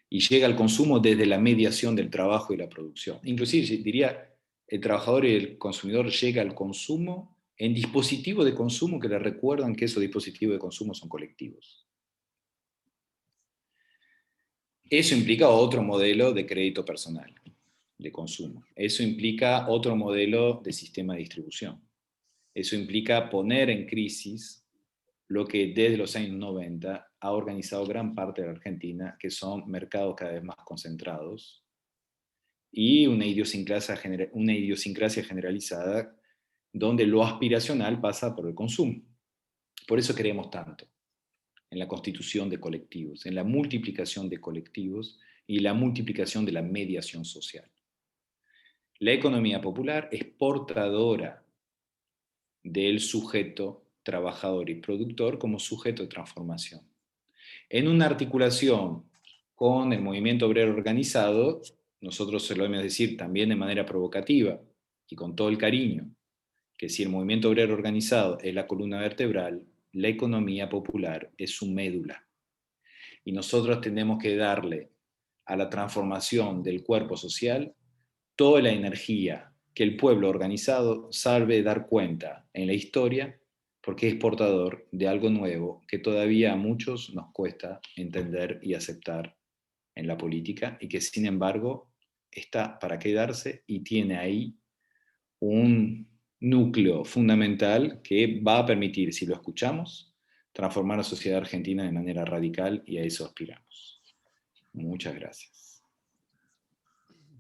Y llega al consumo desde la mediación del trabajo y la producción. Inclusive diría, el trabajador y el consumidor llega al consumo en dispositivos de consumo que le recuerdan que esos dispositivos de consumo son colectivos. Eso implica otro modelo de crédito personal, de consumo. Eso implica otro modelo de sistema de distribución. Eso implica poner en crisis lo que desde los años 90 ha organizado gran parte de la Argentina, que son mercados cada vez más concentrados y una idiosincrasia generalizada donde lo aspiracional pasa por el consumo. Por eso creemos tanto en la constitución de colectivos, en la multiplicación de colectivos y la multiplicación de la mediación social. La economía popular es portadora del sujeto trabajador y productor como sujeto de transformación. En una articulación con el movimiento obrero organizado, nosotros solemos decir también de manera provocativa y con todo el cariño, que si el movimiento obrero organizado es la columna vertebral, la economía popular es su médula. Y nosotros tenemos que darle a la transformación del cuerpo social toda la energía que el pueblo organizado sabe dar cuenta en la historia, porque es portador de algo nuevo que todavía a muchos nos cuesta entender y aceptar en la política, y que sin embargo está para quedarse y tiene ahí un núcleo fundamental que va a permitir, si lo escuchamos, transformar la sociedad argentina de manera radical, y a eso aspiramos. Muchas gracias.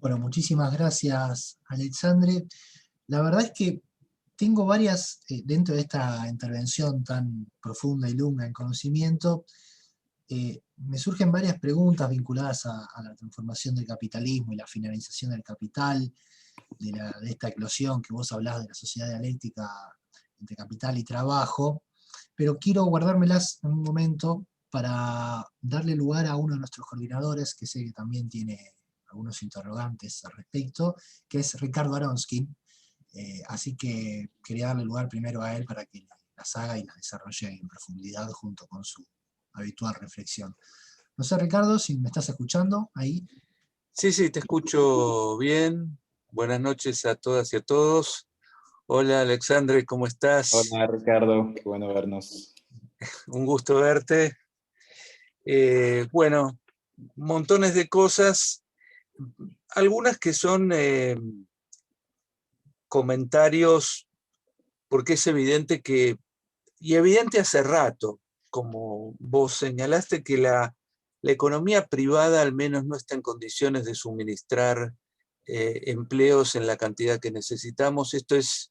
Bueno, muchísimas gracias, Alexandre. La verdad es que tengo varias, dentro de esta intervención tan profunda y lunga en conocimiento, me surgen varias preguntas vinculadas a la transformación del capitalismo y la finalización del capital, de esta eclosión que vos hablás de la sociedad dialéctica entre capital y trabajo, pero quiero guardármelas en un momento para darle lugar a uno de nuestros coordinadores, que sé que también tiene algunos interrogantes al respecto, que es Ricardo Aronsky. Así que quería darle lugar primero a él para que las haga y las desarrolle en profundidad junto con su habitual reflexión. No sé, Ricardo, si me estás escuchando ahí. Sí, te escucho bien. Buenas noches a todas y a todos. Hola, Alexandre, ¿cómo estás? Hola, Ricardo, qué bueno vernos. Un gusto verte. Bueno, montones de cosas, algunas que son comentarios, porque es evidente que, y evidente hace rato, como vos señalaste, que la economía privada al menos no está en condiciones de suministrar empleos en la cantidad que necesitamos. Esto es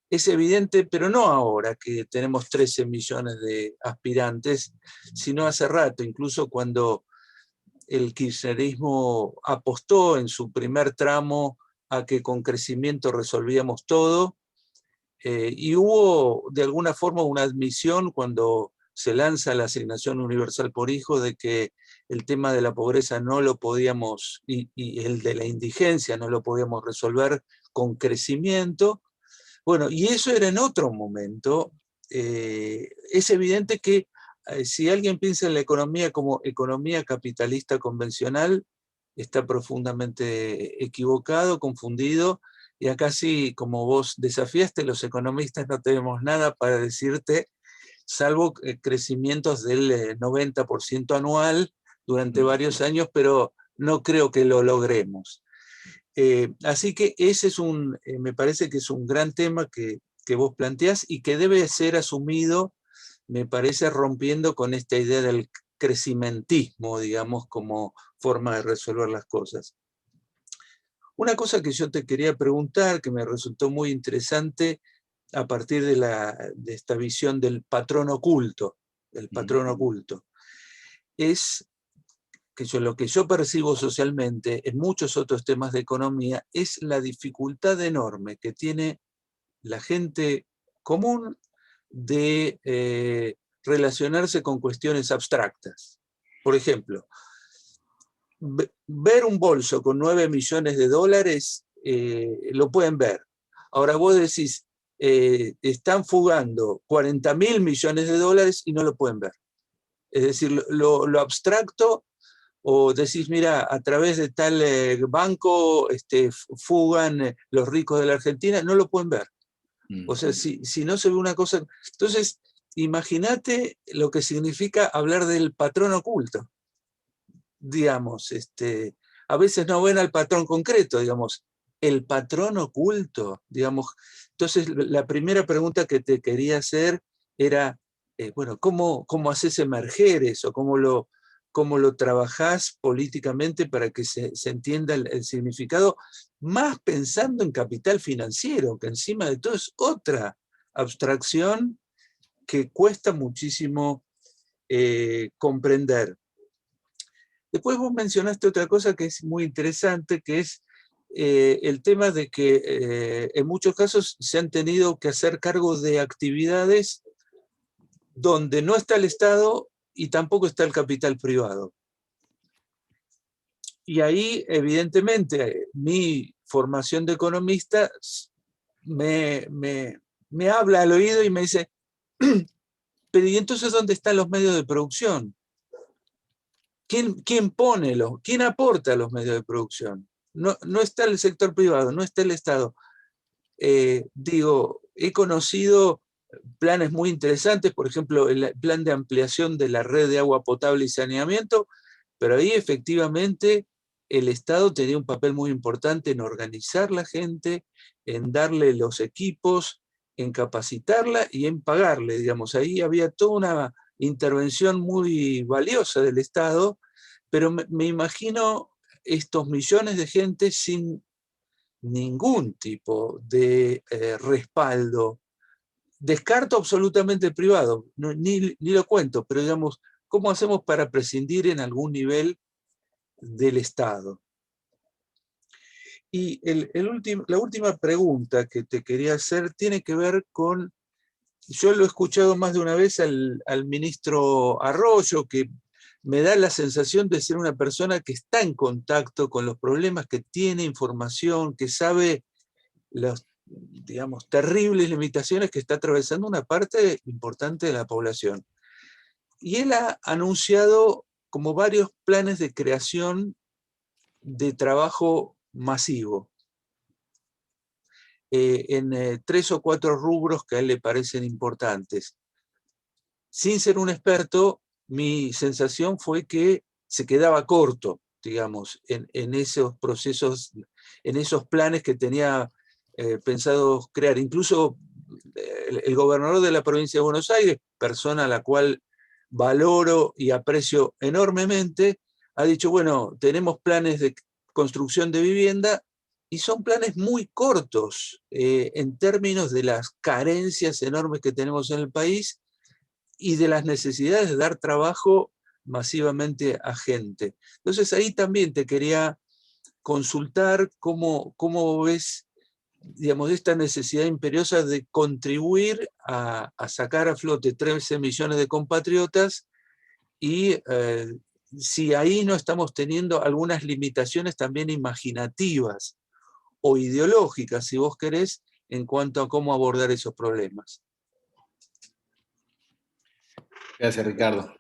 evidente, pero no ahora que tenemos 13 millones de aspirantes, sino hace rato, incluso cuando el kirchnerismo apostó en su primer tramo a que con crecimiento resolvíamos todo, y hubo de alguna forma una admisión cuando se lanza la asignación universal por hijo de que el tema de la pobreza no lo podíamos, y el de la indigencia no lo podíamos resolver con crecimiento. Bueno, y eso era en otro momento. Es evidente que si alguien piensa en la economía como economía capitalista convencional, está profundamente equivocado, confundido, y acá sí, como vos desafiaste, los economistas no tenemos nada para decirte, salvo crecimientos del 90% anual durante varios años, pero no creo que lo logremos. Así que ese es me parece que es un gran tema que vos planteás y que debe ser asumido, me parece, rompiendo con esta idea del crecimentismo, digamos, como forma de resolver las cosas. Una cosa que yo te quería preguntar, que me resultó muy interesante a partir de esta visión del patrón oculto, es que lo que yo percibo socialmente en muchos otros temas de economía es la dificultad enorme que tiene la gente común de relacionarse con cuestiones abstractas. Por ejemplo, ver un bolso con 9 millones de dólares, lo pueden ver. Ahora vos decís, están fugando 40.000 millones de dólares y no lo pueden ver. Es decir, lo abstracto, o decís, mira, a través de tal banco fugan los ricos de la Argentina, no lo pueden ver. O sea, si no se ve una cosa... Entonces, imagínate lo que significa hablar del patrón oculto. Digamos, a veces no ven al patrón concreto, digamos, el patrón oculto, digamos. Entonces, la primera pregunta que te quería hacer era, bueno, ¿cómo haces emerger eso? ¿Cómo lo trabajás políticamente para que se entienda el significado? Más pensando en capital financiero, que encima de todo es otra abstracción que cuesta muchísimo comprender. Después vos mencionaste otra cosa que es muy interesante, que es el tema de que en muchos casos se han tenido que hacer cargo de actividades donde no está el Estado y tampoco está el capital privado. Y ahí, evidentemente, mi formación de economista me habla al oído y me dice, pero ¿y entonces dónde están los medios de producción? ¿Quién aporta los medios de producción? No está el sector privado, no está el Estado. He conocido planes muy interesantes, por ejemplo, el plan de ampliación de la red de agua potable y saneamiento, pero ahí efectivamente el Estado tenía un papel muy importante en organizar la gente, en darle los equipos, en capacitarla y en pagarle, digamos. Ahí había toda una intervención muy valiosa del Estado, pero me imagino estos millones de gente sin ningún tipo de respaldo. Descarto absolutamente el privado, ni lo cuento, pero digamos, ¿cómo hacemos para prescindir en algún nivel del Estado? Y la última pregunta que te quería hacer tiene que ver con, yo lo he escuchado más de una vez al ministro Arroyo, que me da la sensación de ser una persona que está en contacto con los problemas, que tiene información, que sabe las, digamos, terribles limitaciones que está atravesando una parte importante de la población. Y él ha anunciado como varios planes de creación de trabajo masivo en 3 o 4 rubros que a él le parecen importantes. Sin ser un experto, mi sensación fue que se quedaba corto, digamos, en esos procesos, en esos planes que tenía pensado crear. Incluso el gobernador de la provincia de Buenos Aires, persona a la cual valoro y aprecio enormemente, ha dicho, bueno, tenemos planes de construcción de vivienda y son planes muy cortos en términos de las carencias enormes que tenemos en el país y de las necesidades de dar trabajo masivamente a gente. Entonces ahí también te quería consultar cómo ves, digamos, esta necesidad imperiosa de contribuir a sacar a flote 13 millones de compatriotas y si ahí no estamos teniendo algunas limitaciones también imaginativas o ideológicas, si vos querés, en cuanto a cómo abordar esos problemas. Gracias, Ricardo.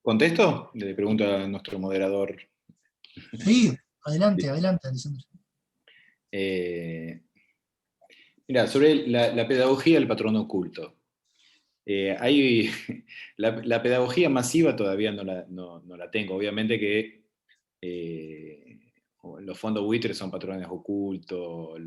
¿Contesto? Le pregunto a nuestro moderador. Sí, adelante, adelante, Alessandro. Mira, sobre la pedagogía del patrón oculto. La pedagogía masiva todavía no la tengo. Obviamente que los fondos buitres son patrones ocultos.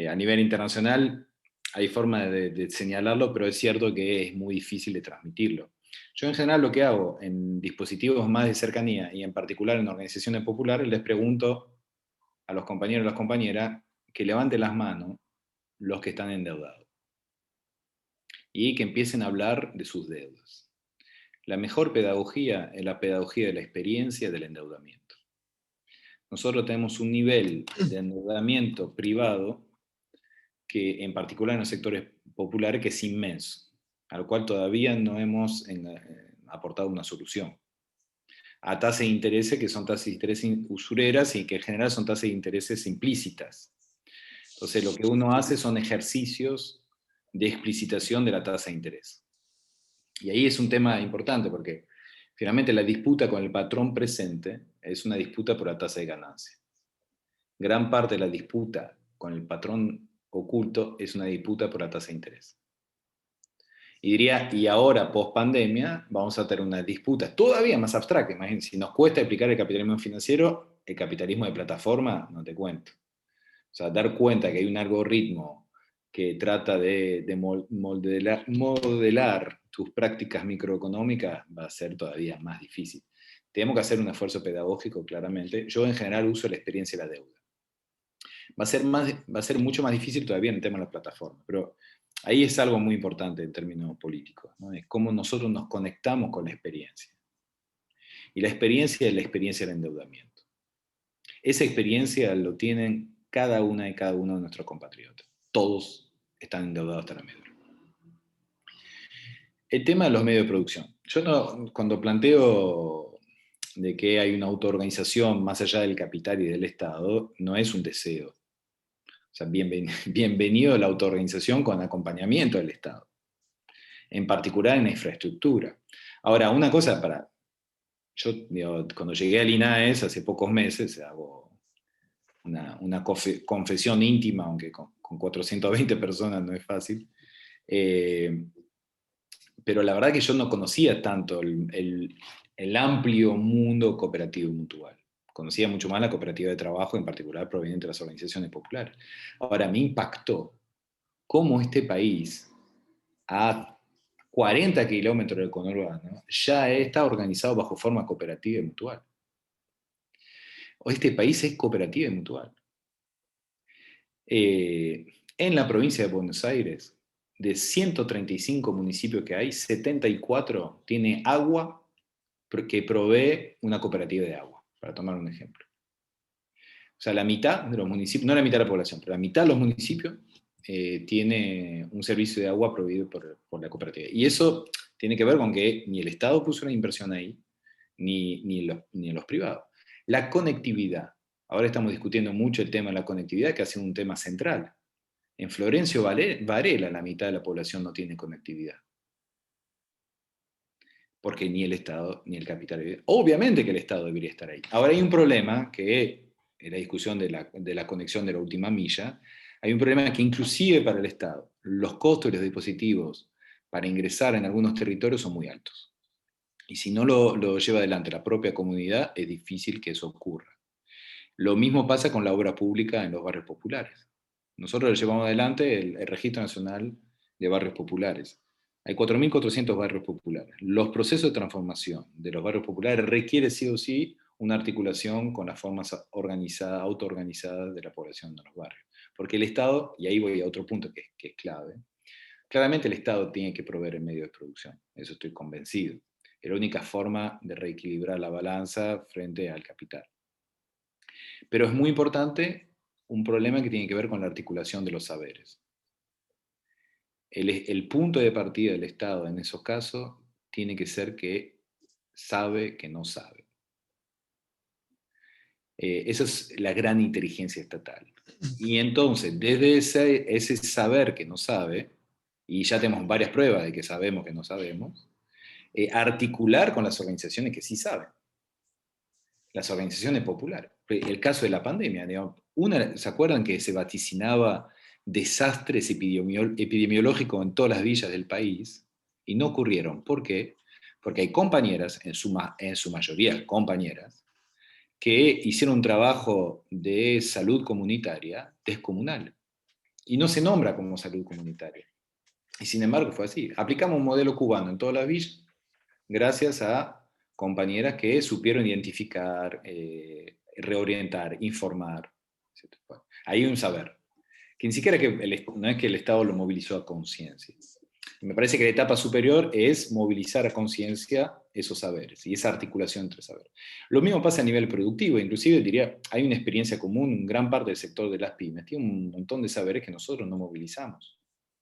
A nivel internacional hay forma de señalarlo, pero es cierto que es muy difícil de transmitirlo. Yo en general lo que hago en dispositivos más de cercanía y en particular en organizaciones populares, les pregunto a los compañeros y las compañeras que levanten las manos los que están endeudados y que empiecen a hablar de sus deudas. La mejor pedagogía es la pedagogía de la experiencia del endeudamiento. Nosotros tenemos un nivel de endeudamiento privado que en particular en los sectores populares que es inmenso, al cual todavía no hemos aportado una solución. A tasas de interés que son tasas de interés usureras y que en general son tasas de intereses implícitas. Entonces lo que uno hace son ejercicios de explicitación de la tasa de interés. Y ahí es un tema importante porque finalmente la disputa con el patrón presente es una disputa por la tasa de ganancia. Gran parte de la disputa con el patrón oculto es una disputa por la tasa de interés. Y diría, y ahora, post pandemia, vamos a tener una disputa todavía más abstracta. Imagínense, si nos cuesta explicar el capitalismo financiero, el capitalismo de plataforma, no te cuento. O sea, dar cuenta que hay un algoritmo que trata de modelar tus prácticas microeconómicas, va a ser todavía más difícil. Tenemos que hacer un esfuerzo pedagógico, claramente. Yo en general uso la experiencia y la deuda. Va a ser mucho más difícil todavía en el tema de las plataformas, pero ahí es algo muy importante en términos políticos, ¿no? Es cómo nosotros nos conectamos con la experiencia. Y la experiencia es la experiencia del endeudamiento. Esa experiencia lo tienen cada una y cada uno de nuestros compatriotas. Todos están endeudados hasta la médula. El tema de los medios de producción. Yo no, cuando planteo de que hay una autoorganización más allá del capital y del Estado, no es un deseo. O sea, bienvenido a la autoorganización con acompañamiento del Estado, en particular en la infraestructura. Ahora, una cosa yo digo, cuando llegué al INAES hace pocos meses, hago una confesión íntima, aunque con 420 personas no es fácil, pero la verdad que yo no conocía tanto el amplio mundo cooperativo y mutual. Conocía mucho más la cooperativa de trabajo, en particular proveniente de las organizaciones populares. Ahora, me impactó cómo este país, a 40 kilómetros del conurbano, ya está organizado bajo forma cooperativa y mutual. Este país es cooperativa y mutual. En la provincia de Buenos Aires, de 135 municipios que hay, 74 tiene agua que provee una cooperativa de agua, para tomar un ejemplo. O sea, la mitad de los municipios, no la mitad de la población, pero la mitad de los municipios tiene un servicio de agua proveído por la cooperativa. Y eso tiene que ver con que ni el Estado puso una inversión ahí, ni los privados. La conectividad. Ahora estamos discutiendo mucho el tema de la conectividad, que ha sido un tema central. En Florencio Varela, la mitad de la población no tiene conectividad. Porque ni el Estado ni el capital. Obviamente que el Estado debería estar ahí. Ahora hay un problema que, en la discusión de la conexión de la última milla, hay un problema que inclusive para el Estado, los costos de los dispositivos para ingresar en algunos territorios son muy altos. Y si no lo lleva adelante la propia comunidad, es difícil que eso ocurra. Lo mismo pasa con la obra pública en los barrios populares. Nosotros llevamos adelante el Registro Nacional de Barrios Populares. Hay 4.400 barrios populares. Los procesos de transformación de los barrios populares requieren sí o sí una articulación con las formas autoorganizadas de la población de los barrios. Porque el Estado, y ahí voy a otro punto que es clave, claramente el Estado tiene que proveer el medio de producción, eso estoy convencido. Es la única forma de reequilibrar la balanza frente al capital. Pero es muy importante un problema que tiene que ver con la articulación de los saberes. El punto de partida del Estado en esos casos tiene que ser que sabe que no sabe. Esa es la gran inteligencia estatal. Y entonces, desde ese saber que no sabe, y ya tenemos varias pruebas de que sabemos que no sabemos, articular con las organizaciones que sí saben. Las organizaciones populares. El caso de la pandemia, digamos, ¿se acuerdan que se vaticinaba desastres epidemiológicos en todas las villas del país? Y no ocurrieron. ¿Por qué? Porque hay compañeras, en su mayoría compañeras, que hicieron un trabajo de salud comunitaria descomunal. Y no se nombra como salud comunitaria. Y sin embargo fue así. Aplicamos un modelo cubano en todas las villas gracias a compañeras que supieron identificar, reorientar, informar, etc. Hay un saber, que ni siquiera no es que el Estado lo movilizó a conciencia. Me parece que la etapa superior es movilizar a conciencia esos saberes y esa articulación entre saberes. Lo mismo pasa a nivel productivo, inclusive diría, hay una experiencia común, gran parte del sector de las pymes tiene un montón de saberes que nosotros no movilizamos,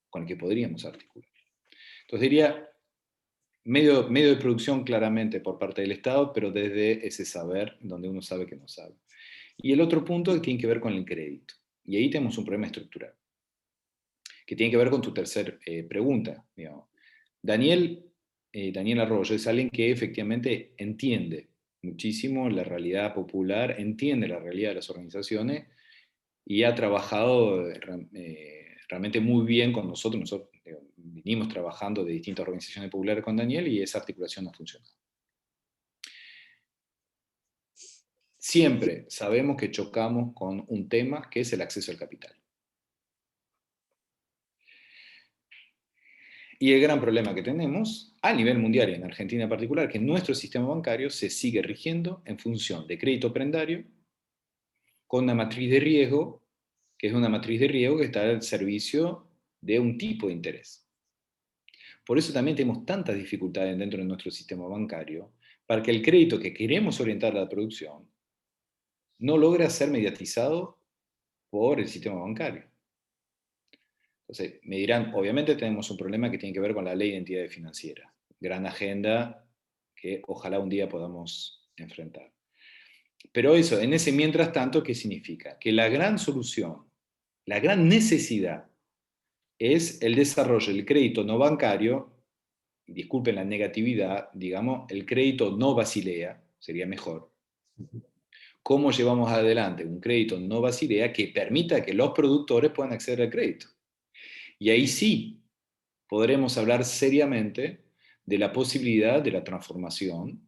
con el que podríamos articular. Entonces diría, medio de producción claramente por parte del Estado, pero desde ese saber donde uno sabe que no sabe. Y el otro punto tiene que ver con el crédito. Y ahí tenemos un problema estructural, que tiene que ver con tu tercera pregunta. Digamos. Daniel Arroyo es alguien que efectivamente entiende muchísimo la realidad popular, entiende la realidad de las organizaciones y ha trabajado realmente muy bien con nosotros. Nosotros vinimos trabajando de distintas organizaciones populares con Daniel y esa articulación ha funcionado. Siempre sabemos que chocamos con un tema que es el acceso al capital. Y el gran problema que tenemos a nivel mundial y en Argentina en particular, que nuestro sistema bancario se sigue rigiendo en función de crédito prendario con una matriz de riesgo, que es una matriz de riesgo que está al servicio de un tipo de interés. Por eso también tenemos tantas dificultades dentro de nuestro sistema bancario para que el crédito que queremos orientar a la producción no logre ser mediatizado por el sistema bancario. Entonces, me dirán, obviamente tenemos un problema que tiene que ver con la ley de entidades financieras. Gran agenda que ojalá un día podamos enfrentar. Pero eso, en ese mientras tanto, ¿qué significa? Que la gran solución, la gran necesidad es el desarrollo del crédito no bancario, disculpen la negatividad, digamos, el crédito no Basilea, sería mejor. ¿Cómo llevamos adelante un crédito no Basilea que permita que los productores puedan acceder al crédito? Y ahí sí podremos hablar seriamente de la posibilidad de la transformación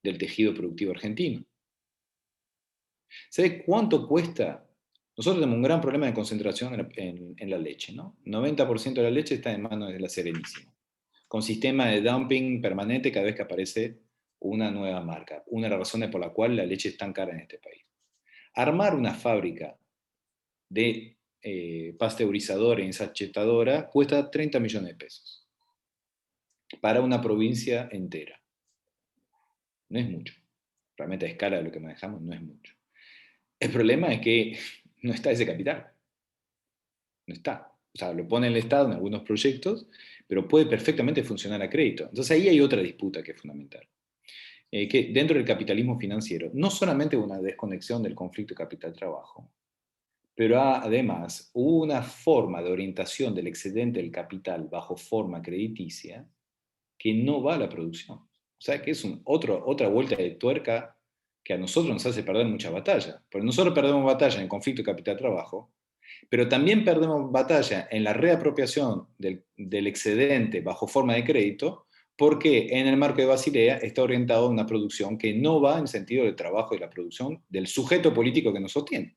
del tejido productivo argentino. ¿Sabe cuánto cuesta? Nosotros tenemos un gran problema de concentración en la leche, ¿no? 90% de la leche está en manos de la Serenísima, con sistema de dumping permanente cada vez que aparece una nueva marca. Una de las razones por la cual la leche es tan cara en este país. Armar una fábrica de pasteurizadora y ensachetadora cuesta 30 millones de pesos para una provincia entera. No es mucho. Realmente a escala de lo que manejamos no es mucho. El problema es que no está ese capital. No está. O sea, lo pone el Estado en algunos proyectos, pero puede perfectamente funcionar a crédito. Entonces ahí hay otra disputa que es fundamental. Que dentro del capitalismo financiero, no solamente una desconexión del conflicto capital-trabajo, pero además una forma de orientación del excedente del capital bajo forma crediticia que no va a la producción. O sea, que es otra vuelta de tuerca que a nosotros nos hace perder muchas batallas. Porque nosotros perdemos batalla en el conflicto capital-trabajo, pero también perdemos batalla en la reapropiación del excedente bajo forma de crédito, porque en el marco de Basilea está orientado a una producción que no va en sentido del trabajo y la producción del sujeto político que nos sostiene.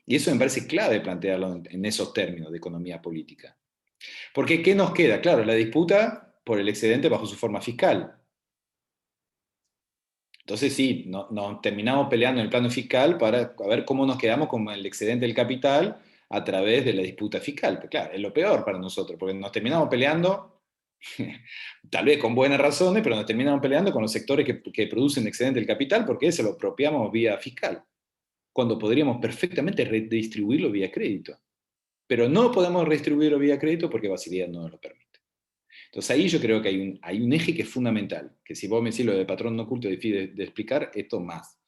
Y eso me parece clave plantearlo en esos términos de economía política. Porque ¿qué nos queda? Claro, la disputa por el excedente bajo su forma fiscal. Entonces sí, nos terminamos peleando en el plano fiscal para ver cómo nos quedamos con el excedente del capital a través de la disputa fiscal. Pero claro, es lo peor para nosotros, porque nos terminamos peleando, tal vez con buenas razones, pero nos terminamos peleando con los sectores que producen excedente del capital porque se lo apropiamos vía fiscal, cuando podríamos perfectamente redistribuirlo vía crédito. Pero no podemos redistribuirlo vía crédito porque Basilea no nos lo permite. Entonces ahí yo creo que hay un eje que es fundamental, que si vos me decís lo de patrón no oculto difícil de explicar, esto más.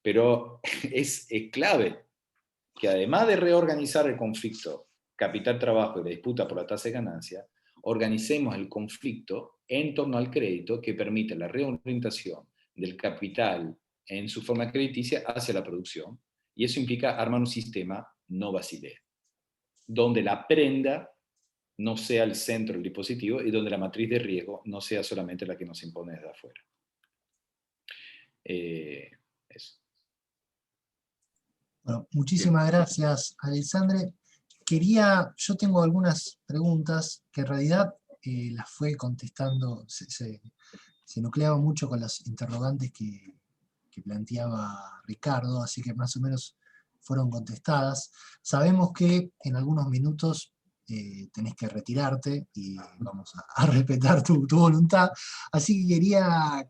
Pero es clave que además de reorganizar el conflicto capital-trabajo y la disputa por la tasa de ganancia, organicemos el conflicto en torno al crédito que permite la reorientación del capital en su forma crediticia hacia la producción, y eso implica armar un sistema no Basilea, donde la prenda no sea el centro del dispositivo y donde la matriz de riesgo no sea solamente la que nos impone desde afuera. Eso. Bueno, muchísimas gracias, Alexandre. Yo tengo algunas preguntas que en realidad las fue contestando, se nucleaban mucho con las interrogantes que planteaba Ricardo, así que más o menos fueron contestadas. Sabemos que en algunos minutos tenés que retirarte y vamos a respetar tu voluntad, así que quería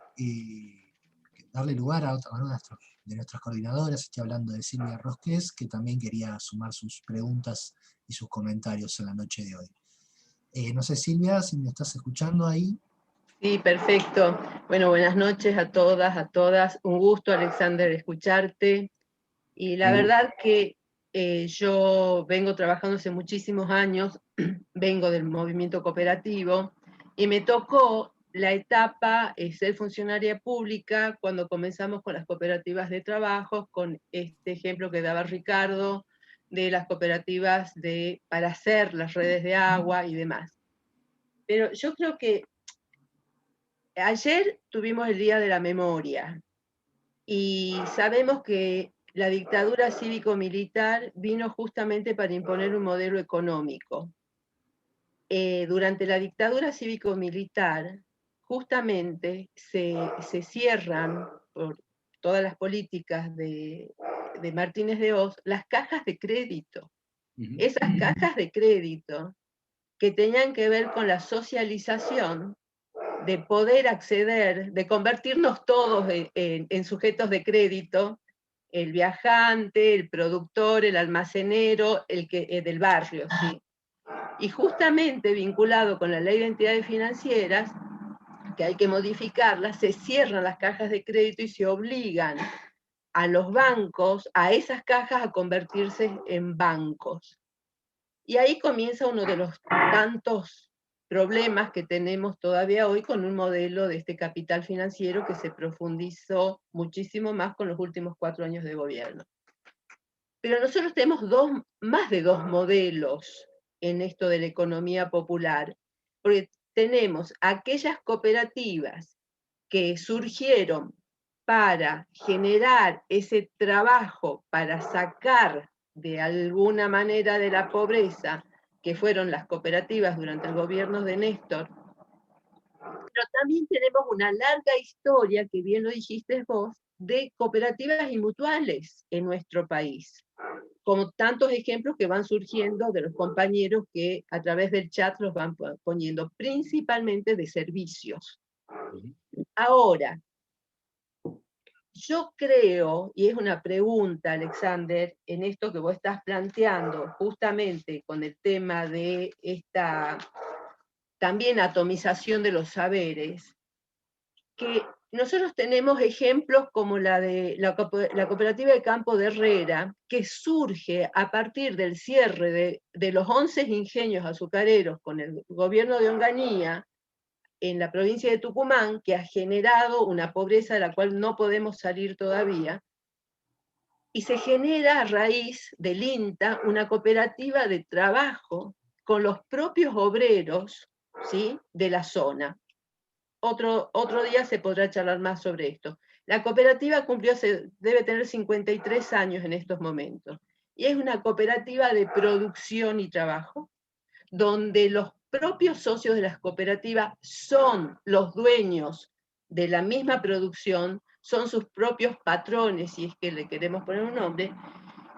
darle lugar a una de nuestras coordinadoras, estoy hablando de Silvia Rosqués, que también quería sumar sus preguntas y sus comentarios en la noche de hoy. No sé, Silvia, si me estás escuchando ahí. Sí, perfecto. Bueno, buenas noches a todas, a todas. Un gusto, Alexander, escucharte. Y la verdad que yo vengo trabajando hace muchísimos años, vengo del movimiento cooperativo, y me tocó la etapa ser funcionaria pública cuando comenzamos con las cooperativas de trabajo, con este ejemplo que daba Ricardo, de las cooperativas para hacer las redes de agua y demás. Pero yo creo que ayer tuvimos el Día de la Memoria y sabemos que la dictadura cívico-militar vino justamente para imponer un modelo económico. durante la dictadura cívico-militar, justamente se cierran por todas las políticas de Martínez de Hoz las cajas de crédito. Esas cajas de crédito que tenían que ver con la socialización, de poder acceder, de convertirnos todos en sujetos de crédito, el viajante, el productor, el almacenero, el que, del barrio, ¿sí? Y justamente vinculado con la ley de entidades financieras, que hay que modificarlas, se cierran las cajas de crédito y se obligan a los bancos, a esas cajas, a convertirse en bancos. Y ahí comienza uno de los tantos problemas que tenemos todavía hoy con un modelo de este capital financiero que se profundizó muchísimo más con los últimos 4 años de gobierno. Pero nosotros tenemos más de dos modelos en esto de la economía popular, porque tenemos aquellas cooperativas que surgieron para generar ese trabajo, para sacar de alguna manera de la pobreza, que fueron las cooperativas durante el gobierno de Néstor. Pero también tenemos una larga historia, que bien lo dijiste vos, de cooperativas y mutuales en nuestro país, como tantos ejemplos que van surgiendo de los compañeros que a través del chat los van poniendo, principalmente de servicios. Ahora, yo creo, y es una pregunta, Alexander, en esto que vos estás planteando, justamente con el tema de esta también atomización de los saberes, que nosotros tenemos ejemplos como la de la cooperativa de Campo de Herrera, que surge a partir del cierre de los 11 ingenios azucareros con el gobierno de Onganía, en la provincia de Tucumán, que ha generado una pobreza de la cual no podemos salir todavía, y se genera a raíz del INTA una cooperativa de trabajo con los propios obreros, ¿sí?, de la zona. Otro día se podrá charlar más sobre esto. La cooperativa debe tener 53 años en estos momentos, y es una cooperativa de producción y trabajo, donde los propios socios de las cooperativas son los dueños de la misma producción, son sus propios patrones, si es que le queremos poner un nombre,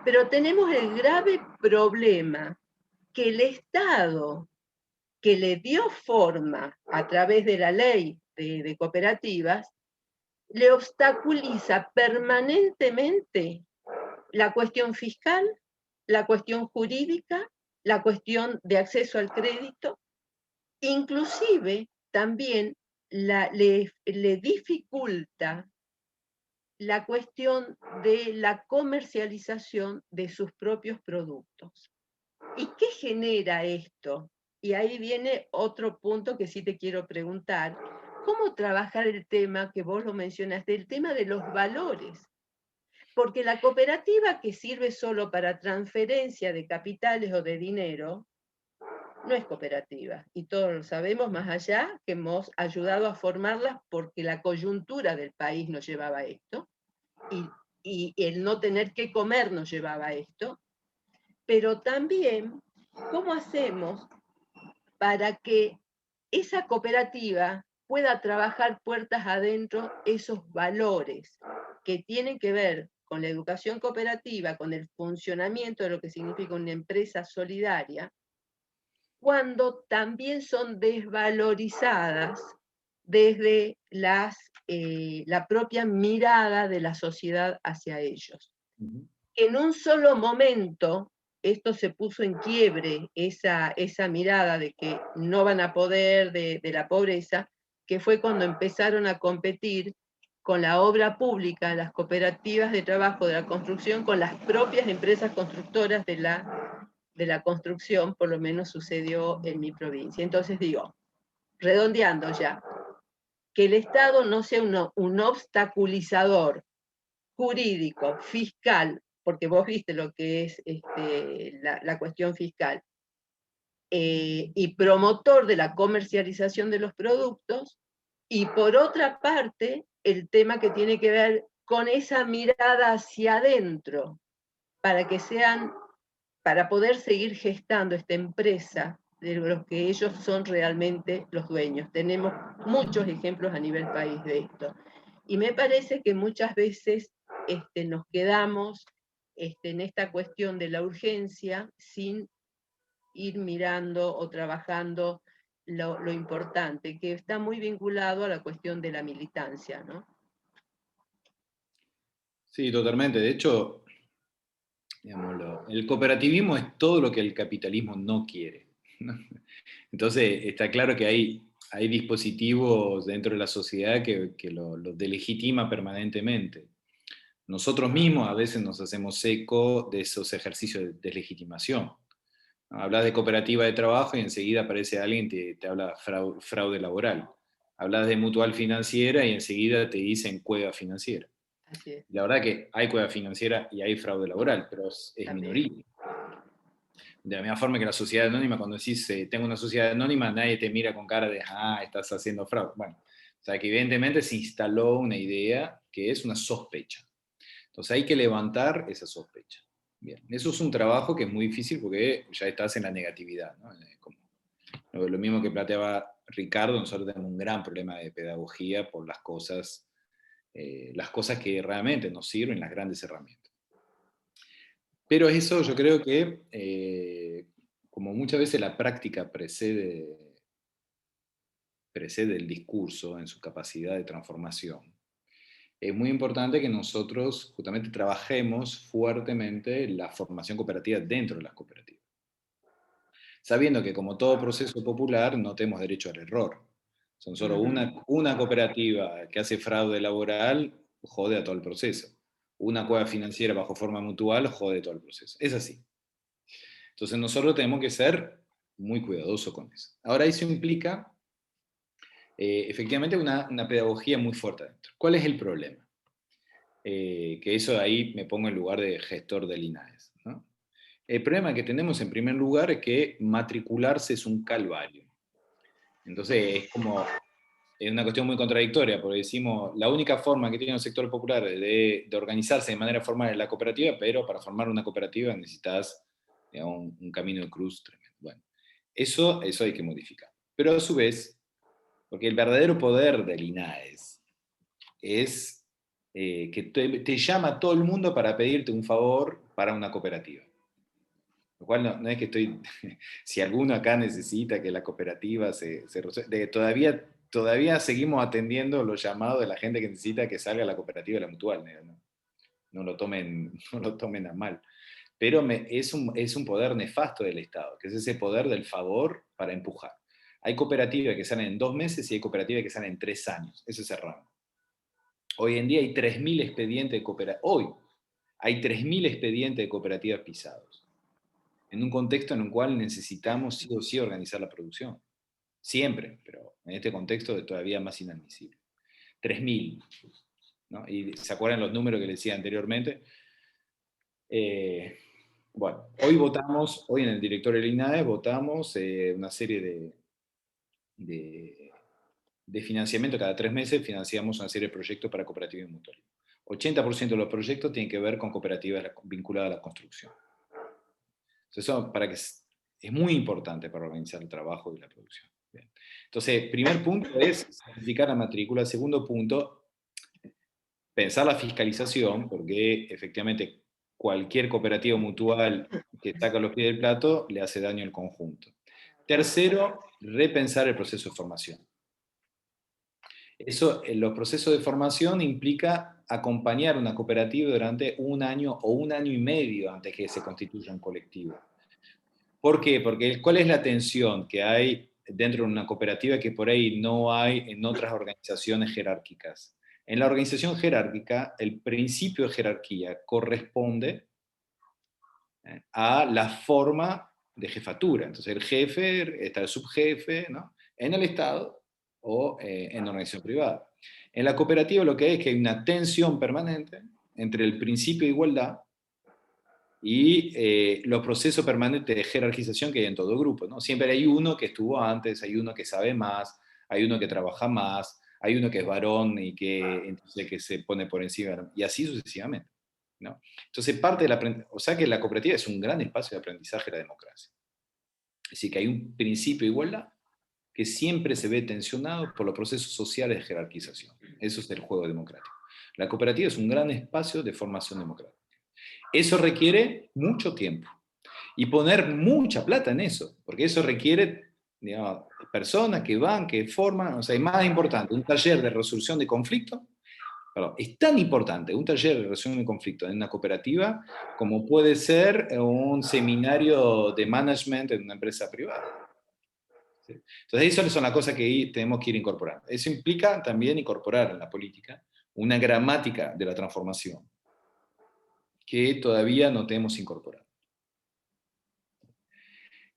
pero tenemos el grave problema que el Estado, que le dio forma a través de la ley de cooperativas, le obstaculiza permanentemente la cuestión fiscal, la cuestión jurídica, la cuestión de acceso al crédito, inclusive también le dificulta la cuestión de la comercialización de sus propios productos. ¿Y qué genera esto? Y ahí viene otro punto que sí te quiero preguntar. ¿Cómo trabajar el tema que vos lo mencionaste, el tema de los valores? Porque la cooperativa que sirve solo para transferencia de capitales o de dinero, no es cooperativa, y todos lo sabemos, más allá que hemos ayudado a formarlas porque la coyuntura del país nos llevaba a esto, y el no tener que comer nos llevaba a esto, pero también, ¿cómo hacemos para que esa cooperativa pueda trabajar puertas adentro esos valores que tienen que ver con la educación cooperativa, con el funcionamiento de lo que significa una empresa solidaria, cuando también son desvalorizadas desde la propia mirada de la sociedad hacia ellos? En un solo momento esto se puso en quiebre, esa mirada de que no van a poder, de la pobreza, que fue cuando empezaron a competir con la obra pública, las cooperativas de trabajo de la construcción, con las propias empresas constructoras de la construcción, por lo menos sucedió en mi provincia. Entonces digo, redondeando ya, que el Estado no sea un obstaculizador jurídico, fiscal, porque vos viste lo que es la cuestión fiscal, y promotor de la comercialización de los productos, y por otra parte, el tema que tiene que ver con esa mirada hacia adentro, para poder seguir gestando esta empresa de los que ellos son realmente los dueños. Tenemos muchos ejemplos a nivel país de esto. Y me parece que muchas veces nos quedamos en esta cuestión de la urgencia sin ir mirando o trabajando lo importante, que está muy vinculado a la cuestión de la militancia, ¿no? Sí, totalmente. De hecho, digámoslo, el cooperativismo es todo lo que el capitalismo no quiere, ¿no? Entonces, está claro que hay dispositivos dentro de la sociedad que lo delegitima permanentemente. Nosotros mismos a veces nos hacemos eco de esos ejercicios de deslegitimación. Hablas de cooperativa de trabajo y enseguida aparece alguien y te habla fraude laboral. Hablas de mutual financiera y enseguida te dicen cueva financiera. Así es. La verdad que hay cueva financiera y hay fraude laboral, pero es minoría. De la misma forma que la sociedad anónima, cuando decís tengo una sociedad anónima, nadie te mira con cara de estás haciendo fraude. Bueno, o sea que evidentemente se instaló una idea que es una sospecha. Entonces hay que levantar esa sospecha. Bien, eso es un trabajo que es muy difícil porque ya estás en la negatividad, ¿no? Como lo mismo que planteaba Ricardo, nosotros tenemos un gran problema de pedagogía por las cosas que realmente nos sirven, las grandes herramientas. Pero eso yo creo que, como muchas veces la práctica precede el discurso en su capacidad de transformación, es muy importante que nosotros justamente trabajemos fuertemente la formación cooperativa dentro de las cooperativas. Sabiendo que como todo proceso popular no tenemos derecho al error. Son solo una cooperativa que hace fraude laboral, jode a todo el proceso. Una cueva financiera bajo forma mutual, jode todo el proceso. Es así. Entonces nosotros tenemos que ser muy cuidadosos con eso. Ahora eso implica efectivamente una pedagogía muy fuerte adentro. ¿Cuál es el problema? Que eso ahí me pongo en lugar de gestor del INAES, ¿no? El problema que tenemos en primer lugar es que matricularse es un calvario. Entonces es una cuestión muy contradictoria, porque decimos, la única forma que tiene el sector popular de organizarse de manera formal es la cooperativa, pero para formar una cooperativa necesitas, digamos, un camino de cruz tremendo. Bueno, eso hay que modificar. Pero a su vez, porque el verdadero poder del INAES es que te llama todo el mundo para pedirte un favor para una cooperativa. Lo cual no es que estoy, si alguno acá necesita que la cooperativa todavía seguimos atendiendo los llamados de la gente que necesita que salga la cooperativa de la mutual, no lo tomen a mal. Pero es un poder nefasto del Estado, que es ese poder del favor para empujar. Hay cooperativas que salen en 2 meses y hay cooperativas que salen en 3 años, ese es el rango. Hoy en día hay 3.000 expedientes de cooperativas, hay 3.000 expedientes de cooperativas pisados, en un contexto en el cual necesitamos sí o sí organizar la producción. Siempre, pero en este contexto es todavía más inadmisible. 3.000, ¿no? Y ¿se acuerdan los números que les decía anteriormente? Bueno, hoy en el directorio del INAE votamos una serie de financiamiento. Cada 3 meses financiamos una serie de proyectos para cooperativas y mutualismo. 80% de los proyectos tienen que ver con cooperativas vinculadas a la construcción. Eso es muy importante para organizar el trabajo y la producción. Bien. Entonces, primer punto es simplificar la matrícula. Segundo punto, pensar la fiscalización, porque efectivamente cualquier cooperativa mutual que saca los pies del plato le hace daño al conjunto. Tercero, repensar el proceso de formación. Eso, en los procesos de formación implica acompañar una cooperativa durante 1 año o 1 año y medio antes que se constituya un colectivo. ¿Por qué? Porque ¿cuál es la tensión que hay dentro de una cooperativa que por ahí no hay en otras organizaciones jerárquicas? En la organización jerárquica, el principio de jerarquía corresponde a la forma de jefatura. Entonces el jefe, está el subjefe, ¿no? En el Estado o en la organización privada. En la cooperativa lo que hay es que hay una tensión permanente entre el principio de igualdad y los procesos permanentes de jerarquización que hay en todo grupo, ¿no? Siempre hay uno que estuvo antes, hay uno que sabe más, hay uno que trabaja más, hay uno que es varón y entonces que se pone por encima, y así sucesivamente, ¿no? Entonces o sea que la cooperativa es un gran espacio de aprendizaje de la democracia. Es decir, que hay un principio de igualdad que siempre se ve tensionado por los procesos sociales de jerarquización. Eso es el juego democrático. La cooperativa es un gran espacio de formación democrática. Eso requiere mucho tiempo y poner mucha plata en eso, porque eso requiere, digamos, personas que van, que forman, o sea, es más importante un taller de resolución de conflictos. Perdón, es tan importante un taller de resolución de conflicto en una cooperativa como puede ser un seminario de management en una empresa privada. ¿Sí? Entonces, eso son las cosas que tenemos que ir incorporando. Eso implica también incorporar en la política una gramática de la transformación que todavía no tenemos incorporado.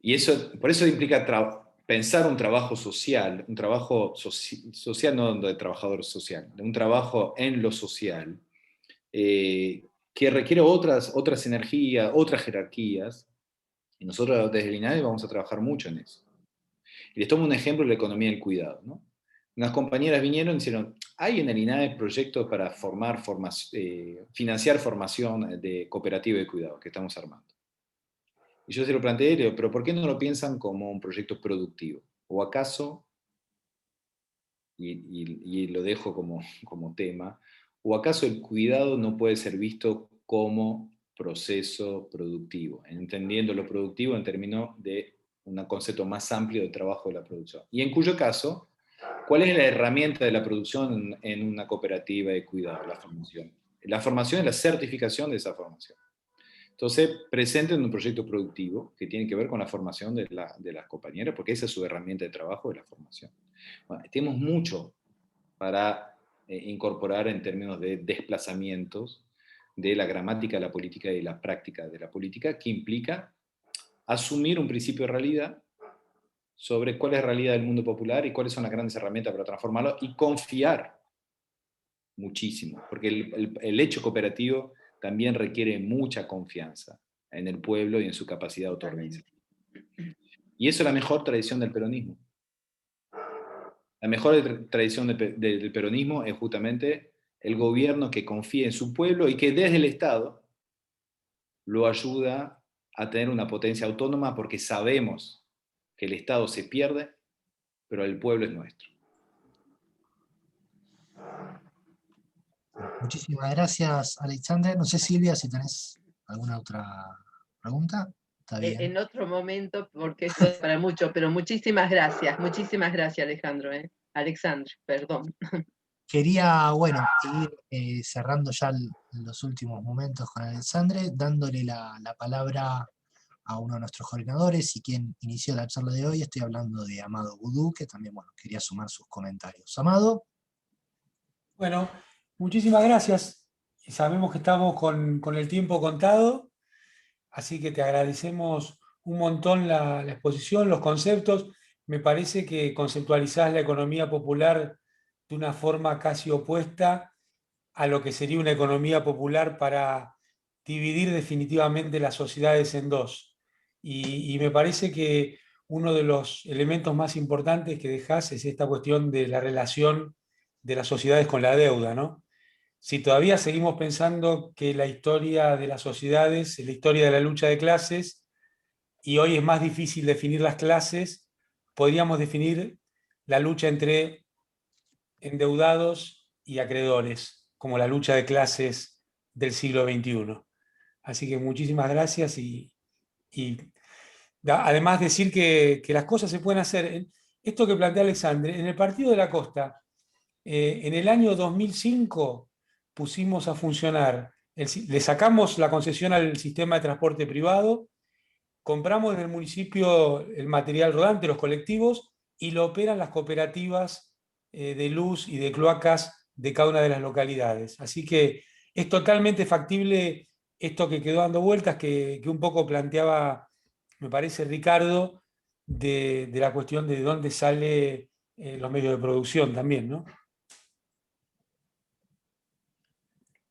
Y eso, por eso implica pensar un trabajo social, un trabajo social, no de trabajador social, un trabajo en lo social, que requiere otras energías, otras jerarquías, y nosotros desde el INADE vamos a trabajar mucho en eso. Y les tomo un ejemplo de la economía del cuidado, ¿no? Unas compañeras vinieron y dijeron, hay en el INADE proyectos para financiar formación de cooperativa de cuidado que estamos armando. Y yo se lo planteé, le digo, pero ¿por qué no lo piensan como un proyecto productivo? ¿O acaso, y lo dejo como tema, o acaso el cuidado no puede ser visto como proceso productivo, entendiendo lo productivo en términos de un concepto más amplio de trabajo de la producción? Y en cuyo caso, ¿cuál es la herramienta de la producción en una cooperativa de cuidado? La formación. La formación es la certificación de esa formación. Entonces, presenten un proyecto productivo que tiene que ver con la formación de las compañeras, porque esa es su herramienta de trabajo, de la formación. Bueno, tenemos mucho para incorporar en términos de desplazamientos de la gramática de la política y la práctica de la política, que implica asumir un principio de realidad sobre cuál es la realidad del mundo popular y cuáles son las grandes herramientas para transformarlo, y confiar muchísimo, porque el hecho cooperativo también requiere mucha confianza en el pueblo y en su capacidad de autoorganización. Y eso es la mejor tradición del peronismo. La mejor tradición del peronismo es justamente el gobierno que confía en su pueblo y que desde el Estado lo ayuda a tener una potencia autónoma, porque sabemos que el Estado se pierde, pero el pueblo es nuestro. Muchísimas gracias, Alexander. No sé, Silvia, si tenés alguna otra pregunta. Está bien. En otro momento, porque esto es para mucho, pero muchísimas gracias, Alejandro. Alexandre, perdón. Quería, bueno, ir cerrando ya los últimos momentos con Alexandre, dándole la palabra a uno de nuestros coordinadores y quien inició la charla de hoy. Estoy hablando de Amado Boudou, que también, bueno, quería sumar sus comentarios. Amado. Bueno, muchísimas gracias. Sabemos que estamos con el tiempo contado, así que te agradecemos un montón la exposición, los conceptos. Me parece que conceptualizás la economía popular de una forma casi opuesta a lo que sería una economía popular para dividir definitivamente las sociedades en dos. Y me parece que uno de los elementos más importantes que dejás es esta cuestión de la relación de las sociedades con la deuda, ¿no? Si todavía seguimos pensando que la historia de las sociedades es la historia de la lucha de clases, y hoy es más difícil definir las clases, podríamos definir la lucha entre endeudados y acreedores, como la lucha de clases del siglo XXI. Así que muchísimas gracias y además decir que las cosas se pueden hacer. Esto que plantea Alexandre, en el Partido de la Costa, en el año 2005 pusimos a funcionar, le sacamos la concesión al sistema de transporte privado, compramos en el municipio el material rodante, los colectivos, y lo operan las cooperativas de luz y de cloacas de cada una de las localidades. Así que es totalmente factible esto que quedó dando vueltas, que un poco planteaba, me parece, Ricardo, de la cuestión de dónde sale los medios de producción también, ¿no?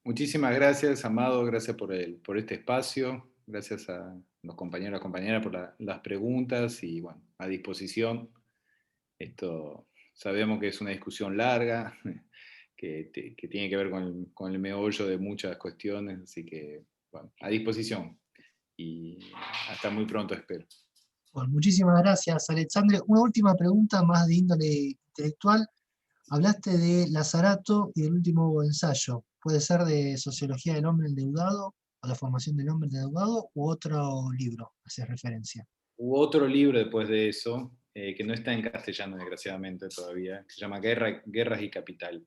Muchísimas gracias, Amado, gracias por este espacio, gracias a los compañeros y compañeras por las preguntas, y bueno, a disposición. Esto sabemos que es una discusión larga, que tiene que ver con el meollo de muchas cuestiones, así que bueno, a disposición, y hasta muy pronto, espero. Bueno, muchísimas gracias, Alexandre. Una última pregunta más de índole intelectual. Hablaste de Lazzarato y del último ensayo. ¿Puede ser de Sociología del Hombre Endeudado o la formación del hombre endeudado u otro libro haces referencia? Hubo otro libro después de eso, que no está en castellano desgraciadamente todavía, que se llama Guerras y Capital,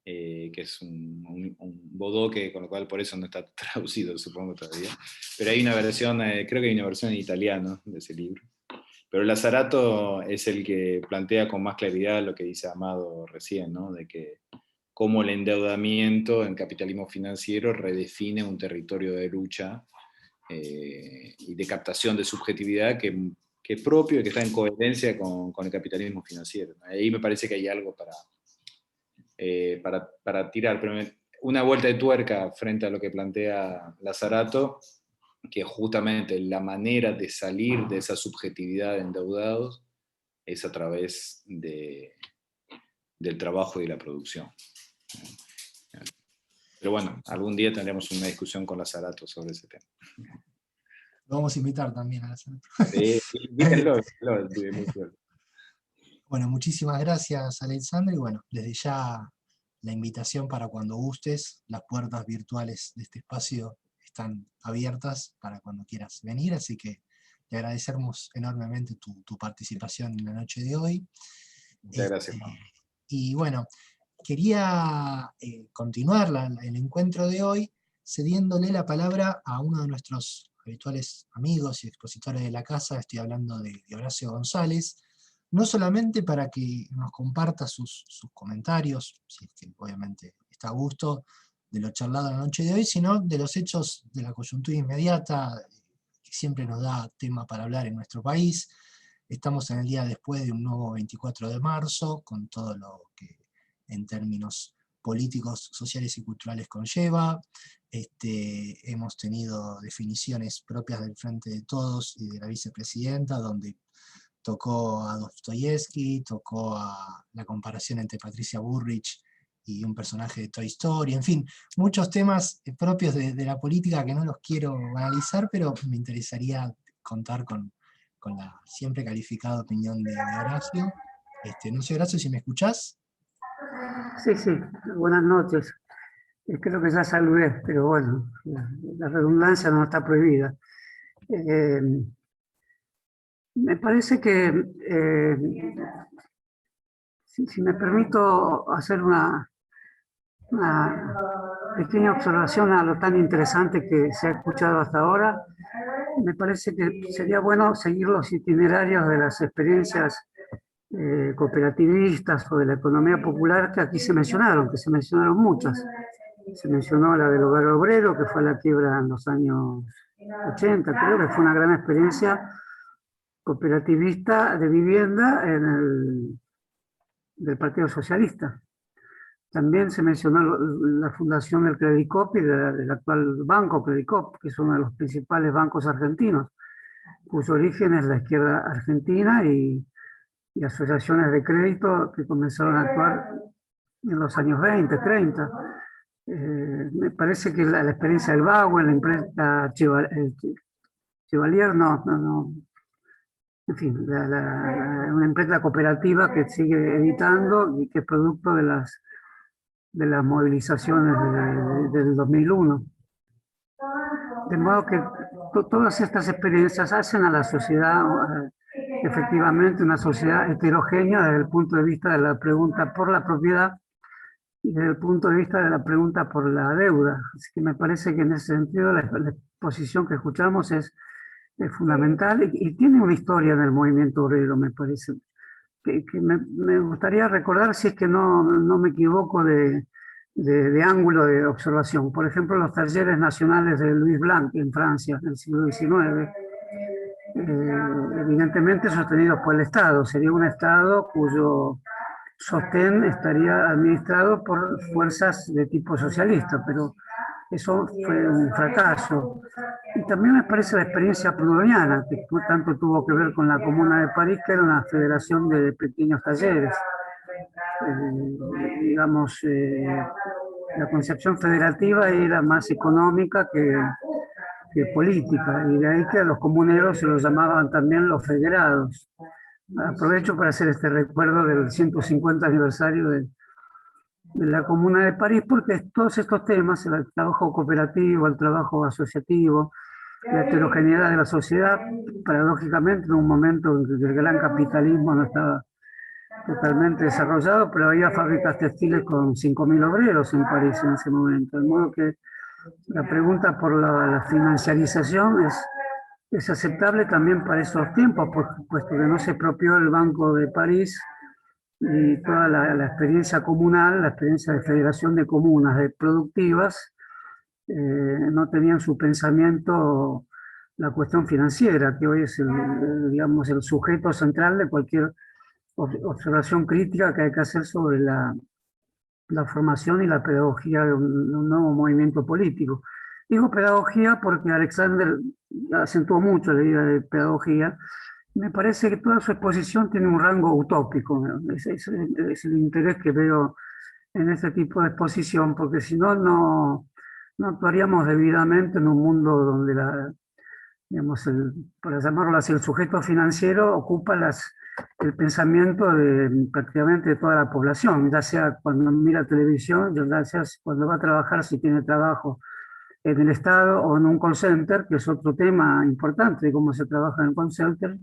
que es un bodoque, con lo cual por eso no está traducido, supongo, todavía. Pero hay una versión, creo que hay una versión en italiano de ese libro. Pero Lazzarato es el que plantea con más claridad lo que dice Amado recién, ¿no? De que cómo el endeudamiento en capitalismo financiero redefine un territorio de lucha y de captación de subjetividad que es propio y que está en coherencia con el capitalismo financiero. Ahí me parece que hay algo para tirar, pero una vuelta de tuerca frente a lo que plantea Lazzarato, que justamente la manera de salir de esa subjetividad de endeudados es a través del trabajo y la producción. Pero bueno, algún día tendremos una discusión con Lazzarato sobre ese tema. Lo vamos a invitar también a Lazzarato. Sí, invítenlo, Bueno, muchísimas gracias, Alexandre. Y bueno, desde ya la invitación para cuando gustes, las puertas virtuales de este espacio están abiertas para cuando quieras venir, así que te agradecemos enormemente tu participación en la noche de hoy. Muchas gracias, Juan. Y bueno, quería continuar el encuentro de hoy cediéndole la palabra a uno de nuestros habituales amigos y expositores de la casa. Estoy hablando de Horacio González, no solamente para que nos comparta sus comentarios, si es que obviamente está a gusto de lo charlado la noche de hoy, sino de los hechos de la coyuntura inmediata, que siempre nos da tema para hablar en nuestro país. Estamos en el día después de un nuevo 24 de marzo, con todo lo que en términos políticos, sociales y culturales conlleva. Hemos tenido definiciones propias del Frente de Todos y de la vicepresidenta, donde tocó a Dostoyevsky, tocó a la comparación entre Patricia Bullrich y un personaje de Toy Story, en fin, muchos temas propios de la política que no los quiero analizar, pero me interesaría contar con la siempre calificada opinión de Horacio. No sé, Horacio, si me escuchás. Sí, sí, buenas noches. Creo que ya saludé, pero bueno, la redundancia no está prohibida. Me parece que, si me permito hacer una pequeña observación a lo tan interesante que se ha escuchado hasta ahora, me parece que sería bueno seguir los itinerarios de las experiencias cooperativistas o de la economía popular que aquí se mencionaron muchas. Se mencionó la del hogar obrero, que fue la quiebra en los años 80, creo que fue una gran experiencia cooperativista de vivienda del Partido Socialista. También se mencionó la fundación del Credicop y del actual banco Credicop, que es uno de los principales bancos argentinos, cuyo origen es la izquierda argentina y asociaciones de crédito que comenzaron a actuar en los años 20, 30. Me parece que la experiencia del BAU en la empresa Chevalier, en fin, una empresa cooperativa que sigue editando y que es producto de las movilizaciones del 2001. De modo que todas estas experiencias hacen a la sociedad efectivamente una sociedad heterogénea desde el punto de vista de la pregunta por la propiedad y desde el punto de vista de la pregunta por la deuda. Así que me parece que en ese sentido la exposición que escuchamos es fundamental y tiene una historia en el movimiento obrero, me parece. Que me gustaría recordar, si es que no me equivoco, de ángulo de observación. Por ejemplo, los talleres nacionales de Louis Blanc en Francia, en el siglo XIX, evidentemente sostenidos por el Estado. Sería un Estado cuyo sostén estaría administrado por fuerzas de tipo socialista, pero eso fue un fracaso. Y también me parece la experiencia proudhoniana, que tanto tuvo que ver con la Comuna de París, que era una federación de pequeños talleres. Digamos, la concepción federativa era más económica que política, y de ahí que a los comuneros se los llamaban también los federados. Aprovecho para hacer este recuerdo del 150 aniversario de la Comuna de París, porque todos estos temas, el trabajo cooperativo, el trabajo asociativo, la heterogeneidad de la sociedad, paradójicamente en un momento en que el gran capitalismo no estaba totalmente desarrollado, pero había fábricas textiles con 5.000 obreros en París en ese momento. De modo que la pregunta por la financiarización es aceptable también para esos tiempos, puesto que no se expropió el Banco de París y toda la experiencia comunal, la experiencia de federación de comunas de productivas, no tenía en su pensamiento la cuestión financiera, que hoy es digamos, el sujeto central de cualquier observación crítica que hay que hacer sobre la formación y la pedagogía de un nuevo movimiento político. Digo pedagogía porque Alexander acentuó mucho la idea de pedagogía. Me parece que toda su exposición tiene un rango utópico. Es el interés que veo en este tipo de exposición, porque si no, no actuaríamos debidamente en un mundo donde digamos, para llamarlo así, el sujeto financiero ocupa el pensamiento de prácticamente de toda la población, ya sea cuando mira televisión, ya sea cuando va a trabajar, si tiene trabajo en el Estado o en un call center, que es otro tema importante de cómo se trabaja en el call center,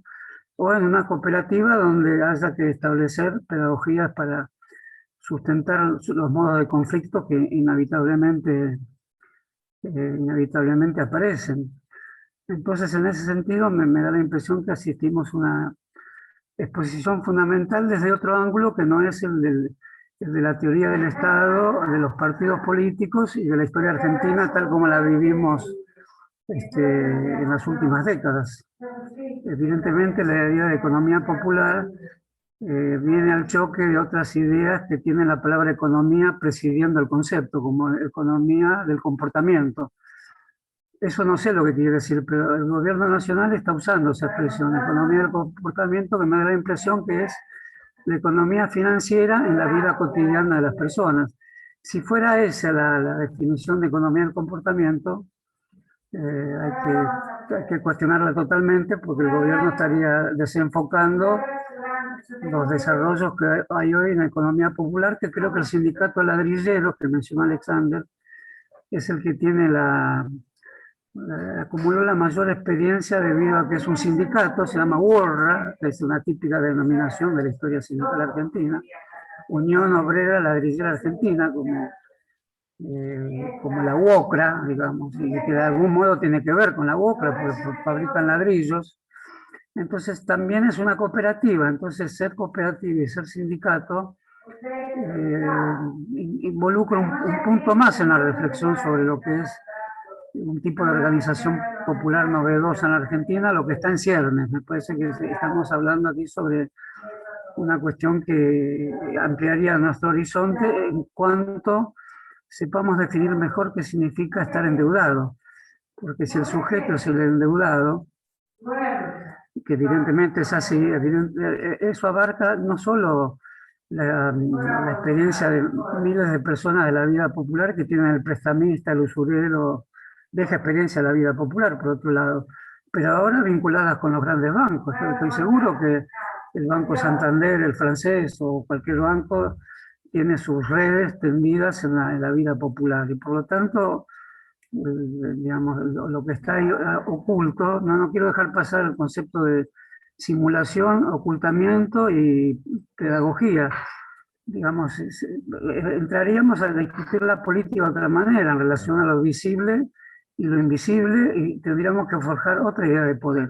o en una cooperativa donde haya que establecer pedagogías para sustentar los modos de conflicto que inevitablemente aparecen. Entonces, en ese sentido, me da la impresión que asistimos a una exposición fundamental desde otro ángulo que no es el de la teoría del Estado, de los partidos políticos y de la historia argentina tal como la vivimos en las últimas décadas. Evidentemente, la idea de economía popular viene al choque de otras ideas que tienen la palabra economía presidiendo el concepto, como economía del comportamiento. Eso no sé lo que quiere decir, pero el gobierno nacional está usando esa expresión, economía del comportamiento, que me da la impresión que es la economía financiera en la vida cotidiana de las personas. Si fuera esa la definición de economía del comportamiento, hay que cuestionarla totalmente, porque el gobierno estaría desenfocando los desarrollos que hay hoy en la economía popular, que creo que el sindicato ladrillero, que mencionó Alexander, es el que tiene acumuló la mayor experiencia debido a que es un sindicato, se llama UORRA, que es una típica denominación de la historia sindical argentina, Unión Obrera Ladrillera Argentina, como la UOCRA, digamos, y que de algún modo tiene que ver con la UOCRA, porque fabrican ladrillos. Entonces también es una cooperativa, entonces ser cooperativa y ser sindicato involucra un punto más en la reflexión sobre lo que es un tipo de organización popular novedosa en la Argentina, lo que está en ciernes. Me parece que estamos hablando aquí sobre una cuestión que ampliaría nuestro horizonte en cuanto sepamos definir mejor qué significa estar endeudado. Porque si el sujeto es el endeudado, que evidentemente es así, eso abarca no solo la experiencia de miles de personas de la vida popular que tienen el prestamista, el usurero, deja experiencia de la vida popular, por otro lado, pero ahora vinculadas con los grandes bancos. Estoy seguro que el Banco Santander, el francés o cualquier banco tiene sus redes tendidas en la vida popular y por lo tanto, digamos, lo que está ahí oculto, no quiero dejar pasar el concepto de simulación, ocultamiento y pedagogía. Digamos, entraríamos a discutir la política de otra manera en relación a lo visible y lo invisible, y tendríamos que forjar otra idea de poder.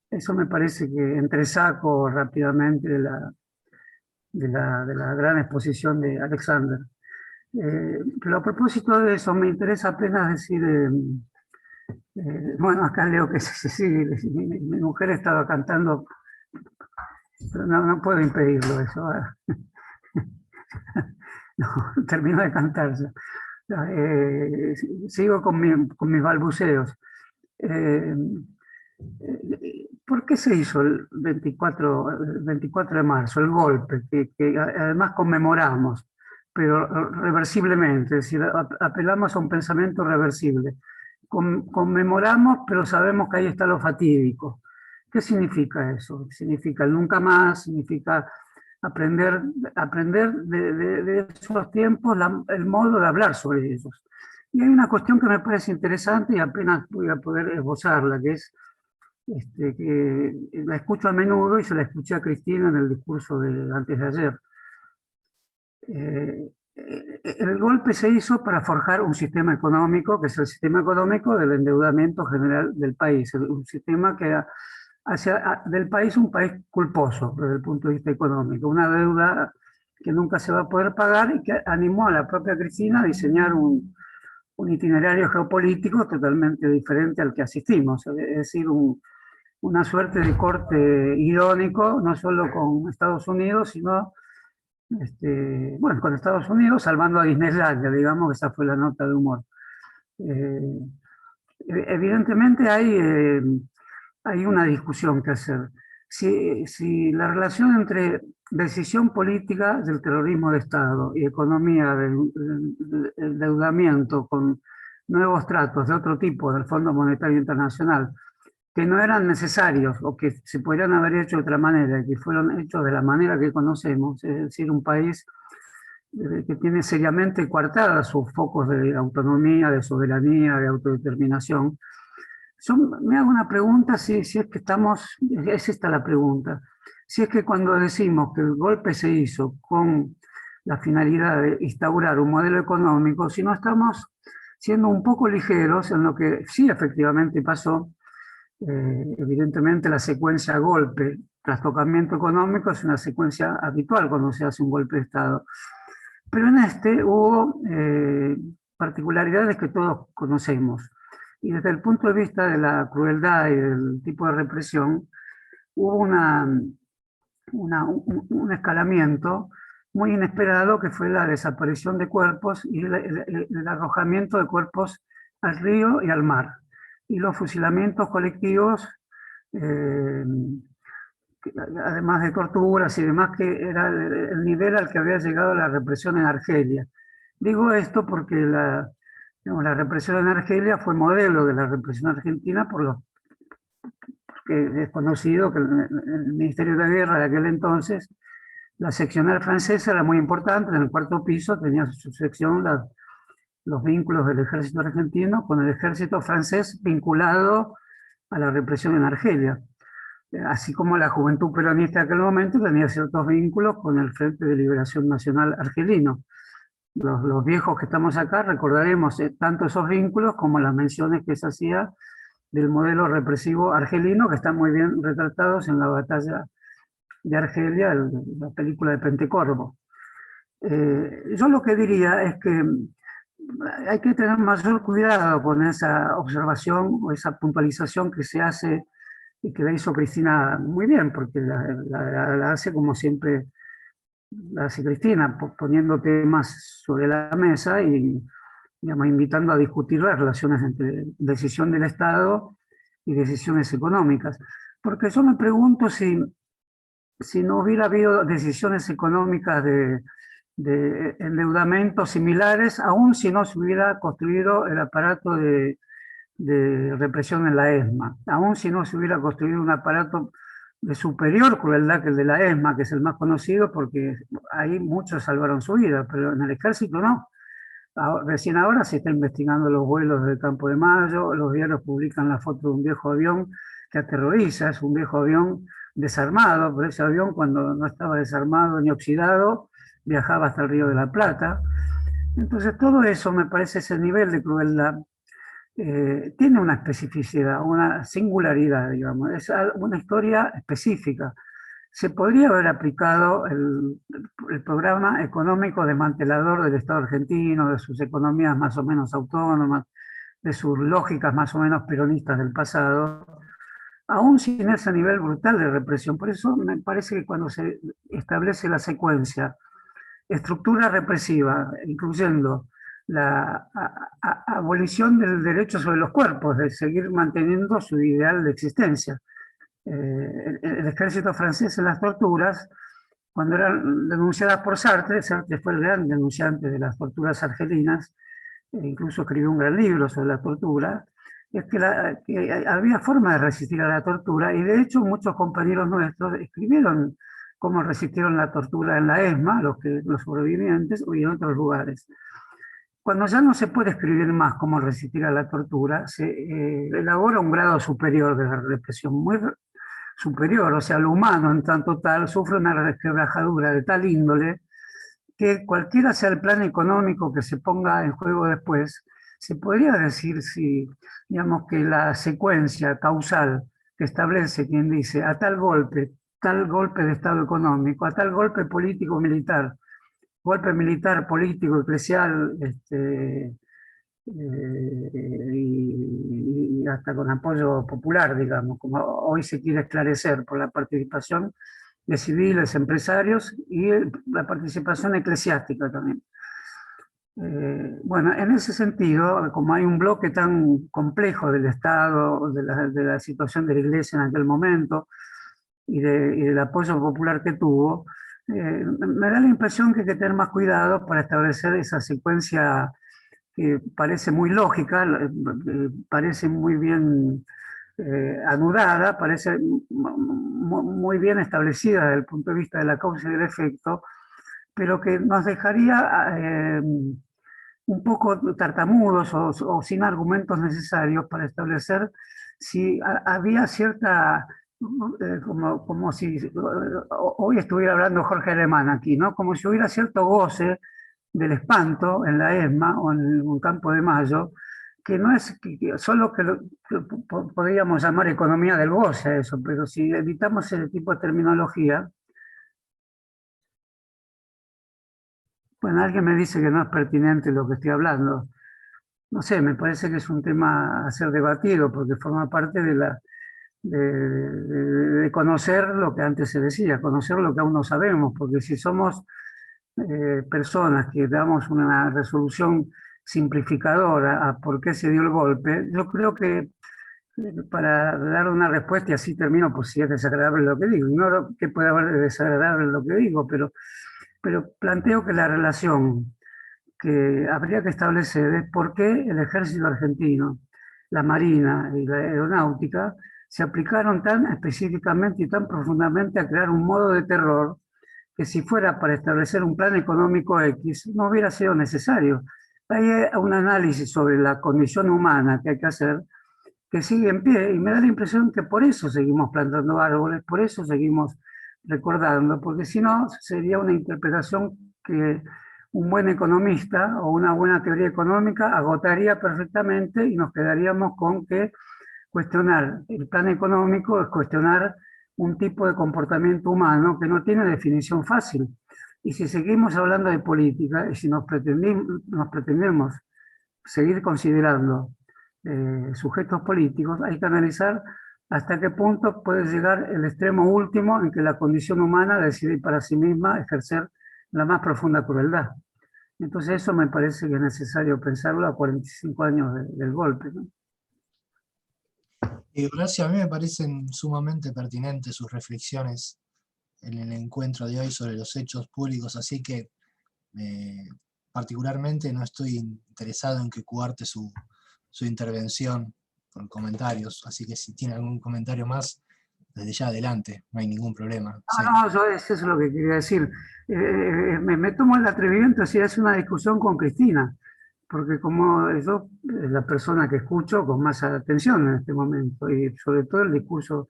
Eso me parece que entresaco rápidamente de la gran exposición de Alexander. Pero a propósito de eso, me interesa apenas decir, bueno, acá leo que sí, mi mujer estaba cantando, pero no puedo impedirlo eso. No, termino de cantar ya. Sigo con mis balbuceos. ¿Por qué se hizo el 24 de marzo, el golpe, que además conmemoramos, pero reversiblemente? Es decir, apelamos a un pensamiento reversible. conmemoramos, pero sabemos que ahí está lo fatídico. ¿Qué significa eso? Significa el nunca más, significa aprender de esos tiempos el modo de hablar sobre ellos. Y hay una cuestión que me parece interesante y apenas voy a poder esbozarla, que es que la escucho a menudo y se la escuché a Cristina en el discurso de antes de ayer. El golpe se hizo para forjar un sistema económico, que es el sistema económico del endeudamiento general del país, un sistema que hace del país un país culposo desde el punto de vista económico, una deuda que nunca se va a poder pagar y que animó a la propia Cristina a diseñar un itinerario geopolítico totalmente diferente al que asistimos, es decir, una suerte de corte irónico, no solo con Estados Unidos, sino bueno, con Estados Unidos salvando a Disneylandia, digamos que esa fue la nota de humor. Evidentemente hay una discusión que hacer. Si la relación entre decisión política del terrorismo de Estado y economía del endeudamiento con nuevos tratos de otro tipo del Fondo Monetario Internacional, que no eran necesarios o que se podrían haber hecho de otra manera, que fueron hechos de la manera que conocemos, es decir, un país que tiene seriamente coartadas sus focos de autonomía, de soberanía, de autodeterminación. Me hago una pregunta, si es que es esta la pregunta, si es que cuando decimos que el golpe se hizo con la finalidad de instaurar un modelo económico, si no estamos siendo un poco ligeros en lo que sí efectivamente pasó. Evidentemente la secuencia golpe, trastocamiento económico es una secuencia habitual cuando se hace un golpe de Estado. Pero en hubo particularidades que todos conocemos. Y desde el punto de vista de la crueldad y del tipo de represión, hubo un escalamiento muy inesperado que fue la desaparición de cuerpos y el arrojamiento de cuerpos al río y al mar. Y los fusilamientos colectivos, además de torturas y demás, que era el nivel al que había llegado la represión en Argelia. Digo esto porque la represión en Argelia fue modelo de la represión argentina, porque es conocido que el Ministerio de Guerra de aquel entonces, la seccional francesa era muy importante, en el cuarto piso tenía su sección los vínculos del ejército argentino con el ejército francés vinculado a la represión en Argelia. Así como la juventud peronista de aquel momento tenía ciertos vínculos con el Frente de Liberación Nacional argelino. Los viejos que estamos acá recordaremos tanto esos vínculos como las menciones que se hacía del modelo represivo argelino, que están muy bien retratados en la batalla de Argelia, la película de Pentecorvo. Yo lo que diría es que hay que tener mayor cuidado con esa observación o esa puntualización que se hace y que la hizo Cristina muy bien, porque la hace como siempre la hace Cristina, poniendo temas sobre la mesa y, digamos, invitando a discutir las relaciones entre decisión del Estado y decisiones económicas. Porque yo me pregunto si no hubiera habido decisiones económicas de endeudamientos similares, aún si no se hubiera construido el aparato de represión en la ESMA, aún si no se hubiera construido un aparato de superior crueldad que el de la ESMA, que es el más conocido porque ahí muchos salvaron su vida, pero en el ejército no. Recién ahora se está investigando los vuelos del Campo de Mayo, los diarios publican la foto de un viejo avión que aterroriza, es un viejo avión desarmado, pero ese avión cuando no estaba desarmado ni oxidado, viajaba hasta el Río de la Plata. Entonces todo eso me parece, ese nivel de crueldad, tiene una especificidad, una singularidad, digamos, es una historia específica. Se podría haber aplicado el programa económico desmantelador del Estado argentino, de sus economías más o menos autónomas, de sus lógicas más o menos peronistas del pasado, aún sin ese nivel brutal de represión. Por eso me parece que cuando se establece la secuencia, estructura represiva, incluyendo la abolición del derecho sobre los cuerpos, de seguir manteniendo su ideal de existencia. El ejército francés en las torturas, cuando eran denunciadas por Sartre fue el gran denunciante de las torturas argelinas, incluso escribió un gran libro sobre la tortura, es que había forma de resistir a la tortura, y de hecho muchos compañeros nuestros escribieron cómo resistieron la tortura en la ESMA, los sobrevivientes, y en otros lugares. Cuando ya no se puede escribir más cómo resistir a la tortura, se elabora un grado superior de la represión, muy superior, o sea, lo humano en tanto tal sufre una resquebrajadura de tal índole que cualquiera sea el plan económico que se ponga en juego después, se podría decir si, digamos, que la secuencia causal que establece quien dice a tal golpe de Estado económico, a tal golpe político-militar, golpe militar, político, eclesial, y hasta con apoyo popular, digamos, como hoy se quiere esclarecer por la participación de civiles, empresarios y la participación eclesiástica también. Bueno, en ese sentido, como hay un bloque tan complejo del Estado, de la situación de la Iglesia en aquel momento y del apoyo popular que tuvo, me da la impresión que hay que tener más cuidado para establecer esa secuencia que parece muy lógica, parece muy bien anudada, parece muy bien establecida desde el punto de vista de la causa y del efecto, pero que nos dejaría un poco tartamudos o sin argumentos necesarios para establecer si había cierta, como si hoy estuviera hablando Jorge Alemán aquí, ¿no? Como si hubiera cierto goce del espanto en la ESMA o en un Campo de Mayo, que no es solo que podríamos llamar economía del goce a eso, pero si evitamos ese tipo de terminología, bueno, alguien me dice que no es pertinente lo que estoy hablando. No sé, me parece que es un tema a ser debatido porque forma parte de conocer lo que antes se decía, conocer lo que aún no sabemos, porque si somos personas que damos una resolución simplificadora a por qué se dio el golpe, yo creo que para dar una respuesta, y así termino, por si es desagradable lo que digo, ignoro que puede haber de desagradable lo que digo, pero planteo que la relación que habría que establecer es por qué el ejército argentino, la marina y la aeronáutica se aplicaron tan específicamente y tan profundamente a crear un modo de terror que si fuera para establecer un plan económico X no hubiera sido necesario. Hay un análisis sobre la condición humana que hay que hacer que sigue en pie y me da la impresión que por eso seguimos plantando árboles, por eso seguimos recordando, porque si no sería una interpretación que un buen economista o una buena teoría económica agotaría perfectamente y nos quedaríamos con que cuestionar el plan económico es cuestionar un tipo de comportamiento humano que no tiene definición fácil. Y si seguimos hablando de política y si nos pretendemos seguir considerando sujetos políticos, hay que analizar hasta qué punto puede llegar el extremo último en que la condición humana decide para sí misma ejercer la más profunda crueldad. Entonces eso me parece que es necesario pensarlo a 45 años del golpe, ¿no? Horacio, a mí me parecen sumamente pertinentes sus reflexiones en el encuentro de hoy sobre los hechos públicos, así que particularmente no estoy interesado en que cuarte su intervención con comentarios, así que si tiene algún comentario más, desde ya adelante, no hay ningún problema. Sí. No, eso es lo que quería decir. Me tomo el atrevimiento si es una discusión con Cristina, porque como yo es la persona que escucho con más atención en este momento, y sobre todo el discurso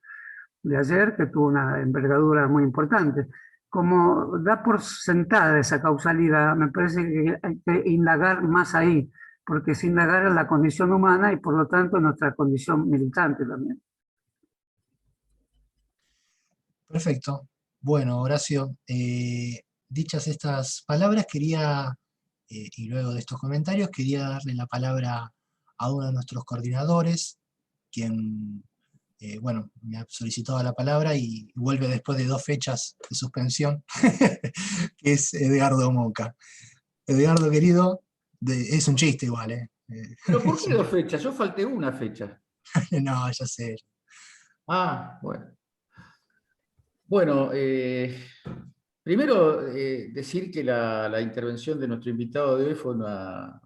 de ayer, que tuvo una envergadura muy importante. Como da por sentada esa causalidad, me parece que hay que indagar más ahí, porque es indagar en la condición humana y por lo tanto en nuestra condición militante también. Perfecto. Bueno, Horacio, dichas estas palabras, quería, y luego de estos comentarios, quería darle la palabra a uno de nuestros coordinadores, quien, bueno, me ha solicitado la palabra y vuelve después de 2 fechas de suspensión, que es Edgardo Moca. Edgardo, querido, es un chiste igual, ¿eh? ¿Pero por qué 2 fechas? Yo falté una fecha. No, ya sé. Ah, bueno. Bueno, primero decir que la intervención de nuestro invitado de hoy fue una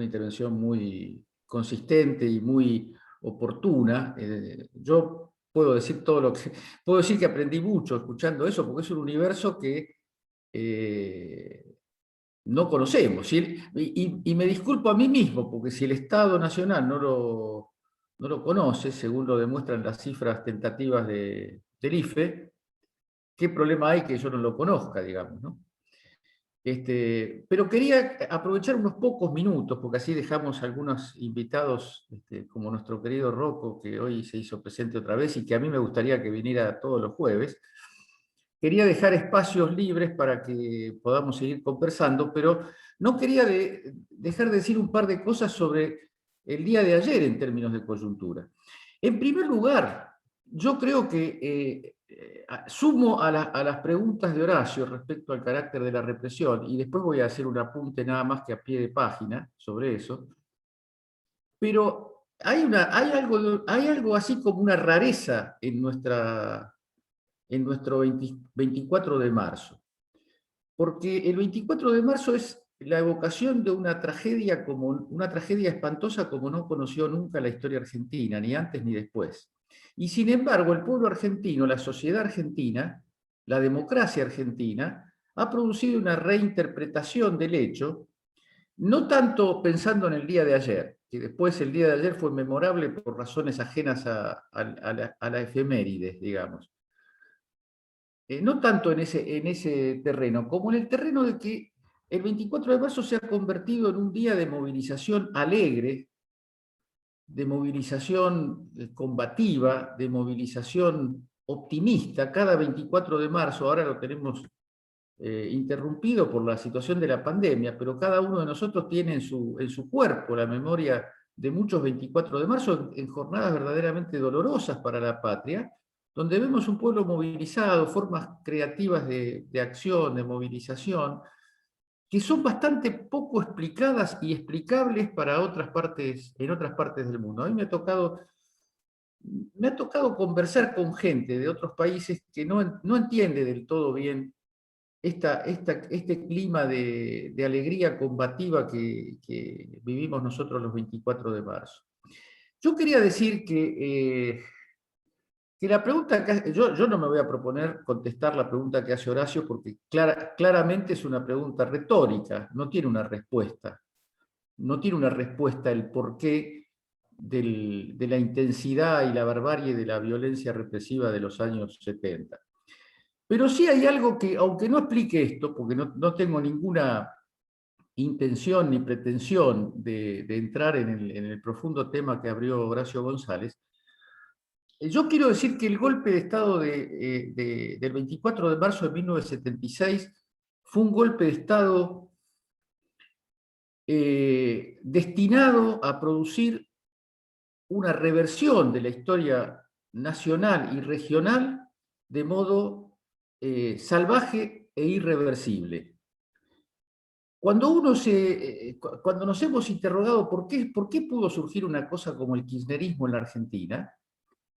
intervención muy consistente y muy oportuna. Yo puedo decir puedo decir que aprendí mucho escuchando eso, porque es un universo que no conocemos. Y me disculpo a mí mismo, porque si el Estado Nacional no lo conoce, según lo demuestran las cifras tentativas del IFE, ¿qué problema hay que yo no lo conozca, digamos, ¿no? Pero quería aprovechar unos pocos minutos, porque así dejamos algunos invitados, como nuestro querido Rocco, que hoy se hizo presente otra vez y que a mí me gustaría que viniera todos los jueves. Quería dejar espacios libres para que podamos seguir conversando, pero no quería dejar de decir un par de cosas sobre el día de ayer en términos de coyuntura. En primer lugar, yo creo que sumo a las preguntas de Horacio respecto al carácter de la represión, y después voy a hacer un apunte nada más que a pie de página sobre eso, pero hay algo así como una rareza en nuestro 24 de marzo. Porque el 24 de marzo es la evocación de una tragedia espantosa como no conoció nunca la historia argentina, ni antes ni después. Y sin embargo, el pueblo argentino, la sociedad argentina, la democracia argentina, ha producido una reinterpretación del hecho, no tanto pensando en el día de ayer, que después el día de ayer fue memorable por razones ajenas a la efeméride, digamos. No tanto en ese terreno, como en el terreno de que el 24 de marzo se ha convertido en un día de movilización alegre, de movilización combativa, de movilización optimista. Cada 24 de marzo, ahora lo tenemos interrumpido por la situación de la pandemia, pero cada uno de nosotros tiene en su cuerpo la memoria de muchos 24 de marzo en jornadas verdaderamente dolorosas para la patria, donde vemos un pueblo movilizado, formas creativas de acción, de movilización, que son bastante poco explicadas y explicables para en otras partes del mundo. A mí me ha tocado conversar con gente de otros países que no entiende del todo bien este clima de alegría combativa que vivimos nosotros los 24 de marzo. Yo quería decir que la pregunta yo no me voy a proponer contestar la pregunta que hace Horacio, porque claramente es una pregunta retórica, no tiene una respuesta. No tiene una respuesta el porqué de la intensidad y la barbarie de la violencia represiva de los años 70. Pero sí hay algo que, aunque no explique esto, porque no tengo ninguna intención ni pretensión de entrar en el profundo tema que abrió Horacio González, yo quiero decir que el golpe de Estado del 24 de marzo de 1976 fue un golpe de Estado destinado a producir una reversión de la historia nacional y regional de modo salvaje e irreversible. Cuando nos hemos interrogado por qué pudo surgir una cosa como el kirchnerismo en la Argentina,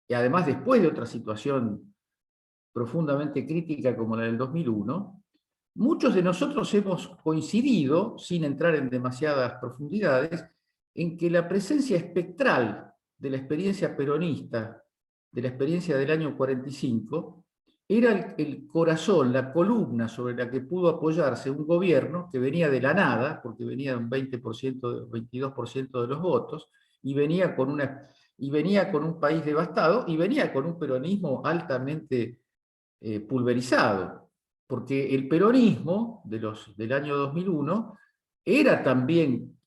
y además después de otra situación profundamente crítica como la del 2001, muchos de nosotros hemos coincidido, sin entrar en demasiadas profundidades, en que la presencia espectral de la experiencia peronista, de la experiencia del año 45, era el corazón, la columna sobre la que pudo apoyarse un gobierno que venía de la nada, porque venía de un 20%, 22% de los votos, y venía con un país devastado, y venía con un peronismo altamente pulverizado, porque el peronismo del año 2001 era también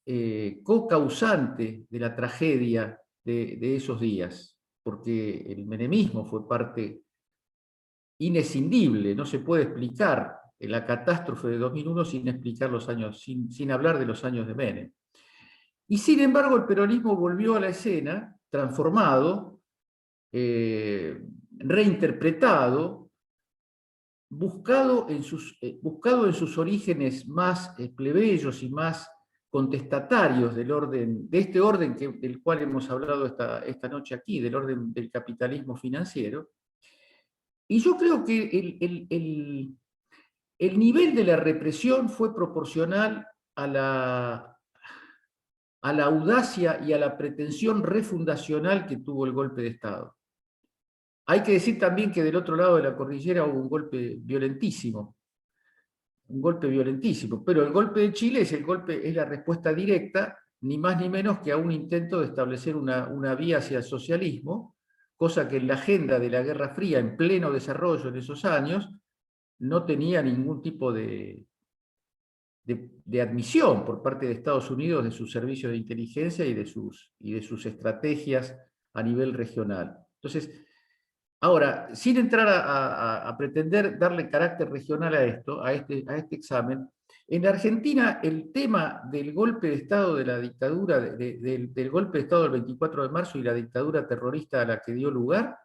co-causante de la tragedia de esos días, porque el menemismo fue parte inescindible, no se puede explicar la catástrofe de 2001 sin hablar de los años de Menem. Y sin embargo el peronismo volvió a la escena, transformado, reinterpretado, buscado en sus orígenes más plebeyos y más contestatarios de este orden del cual hemos hablado esta noche aquí, del orden del capitalismo financiero. Y yo creo que el nivel de la represión fue proporcional a a la audacia y a la pretensión refundacional que tuvo el golpe de Estado. Hay que decir también que del otro lado de la cordillera hubo un golpe violentísimo, pero el golpe de Chile es la respuesta directa, ni más ni menos que a un intento de establecer una vía hacia el socialismo, cosa que en la agenda de la Guerra Fría, en pleno desarrollo en esos años, no tenía ningún tipo de admisión por parte de Estados Unidos, de sus servicios de inteligencia y de sus estrategias a nivel regional. Entonces, ahora, sin entrar a pretender darle carácter regional a este examen, en Argentina el tema del golpe de Estado de la dictadura, del golpe de Estado del 24 de marzo y la dictadura terrorista a la que dio lugar,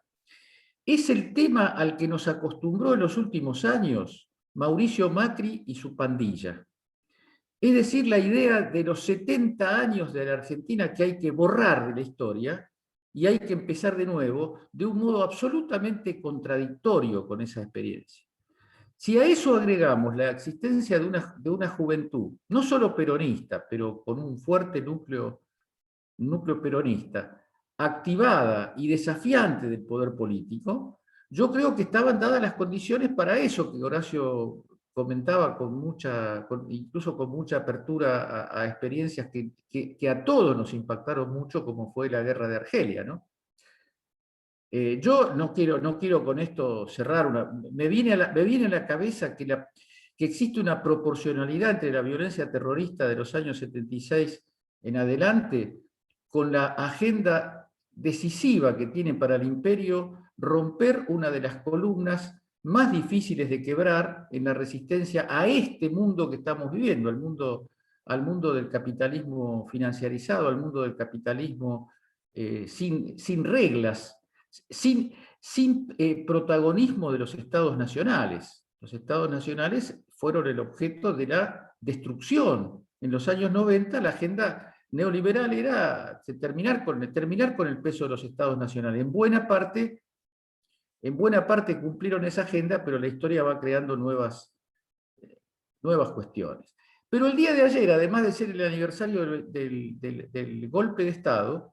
es el tema al que nos acostumbró en los últimos años Mauricio Macri y su pandilla. Es decir, la idea de los 70 años de la Argentina que hay que borrar de la historia y hay que empezar de nuevo de un modo absolutamente contradictorio con esa experiencia. Si a eso agregamos la existencia de una juventud, no solo peronista, pero con un fuerte núcleo peronista, activada y desafiante del poder político, yo creo que estaban dadas las condiciones para eso que Horacio comentaba incluso con mucha apertura a experiencias que a todos nos impactaron mucho, como fue la guerra de Argelia, ¿no? Yo no quiero con esto cerrar me viene a la cabeza que existe una proporcionalidad entre la violencia terrorista de los años 76 en adelante con la agenda decisiva que tiene para el imperio romper una de las columnas más difíciles de quebrar en la resistencia a este mundo que estamos viviendo, al mundo del capitalismo financiarizado, al mundo del capitalismo sin reglas, sin protagonismo de los estados nacionales. Los estados nacionales fueron el objeto de la destrucción. En los años 90 la agenda neoliberal era terminar con el peso de los estados nacionales. En buena parte cumplieron esa agenda, pero la historia va creando nuevas cuestiones. Pero el día de ayer, además de ser el aniversario del golpe de Estado,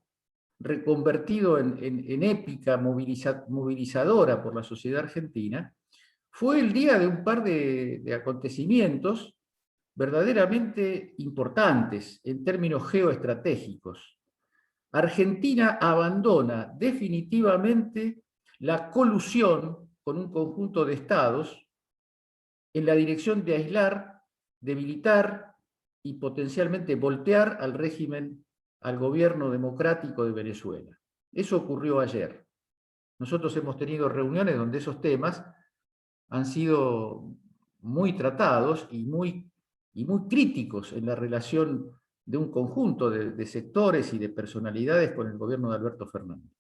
reconvertido en épica movilizadora por la sociedad argentina, fue el día de un par de acontecimientos verdaderamente importantes en términos geoestratégicos. Argentina abandona definitivamente la colusión con un conjunto de estados en la dirección de aislar, debilitar y potencialmente voltear al gobierno democrático de Venezuela. Eso ocurrió ayer. Nosotros hemos tenido reuniones donde esos temas han sido muy tratados y muy críticos en la relación de un conjunto de sectores y de personalidades con el gobierno de Alberto Fernández.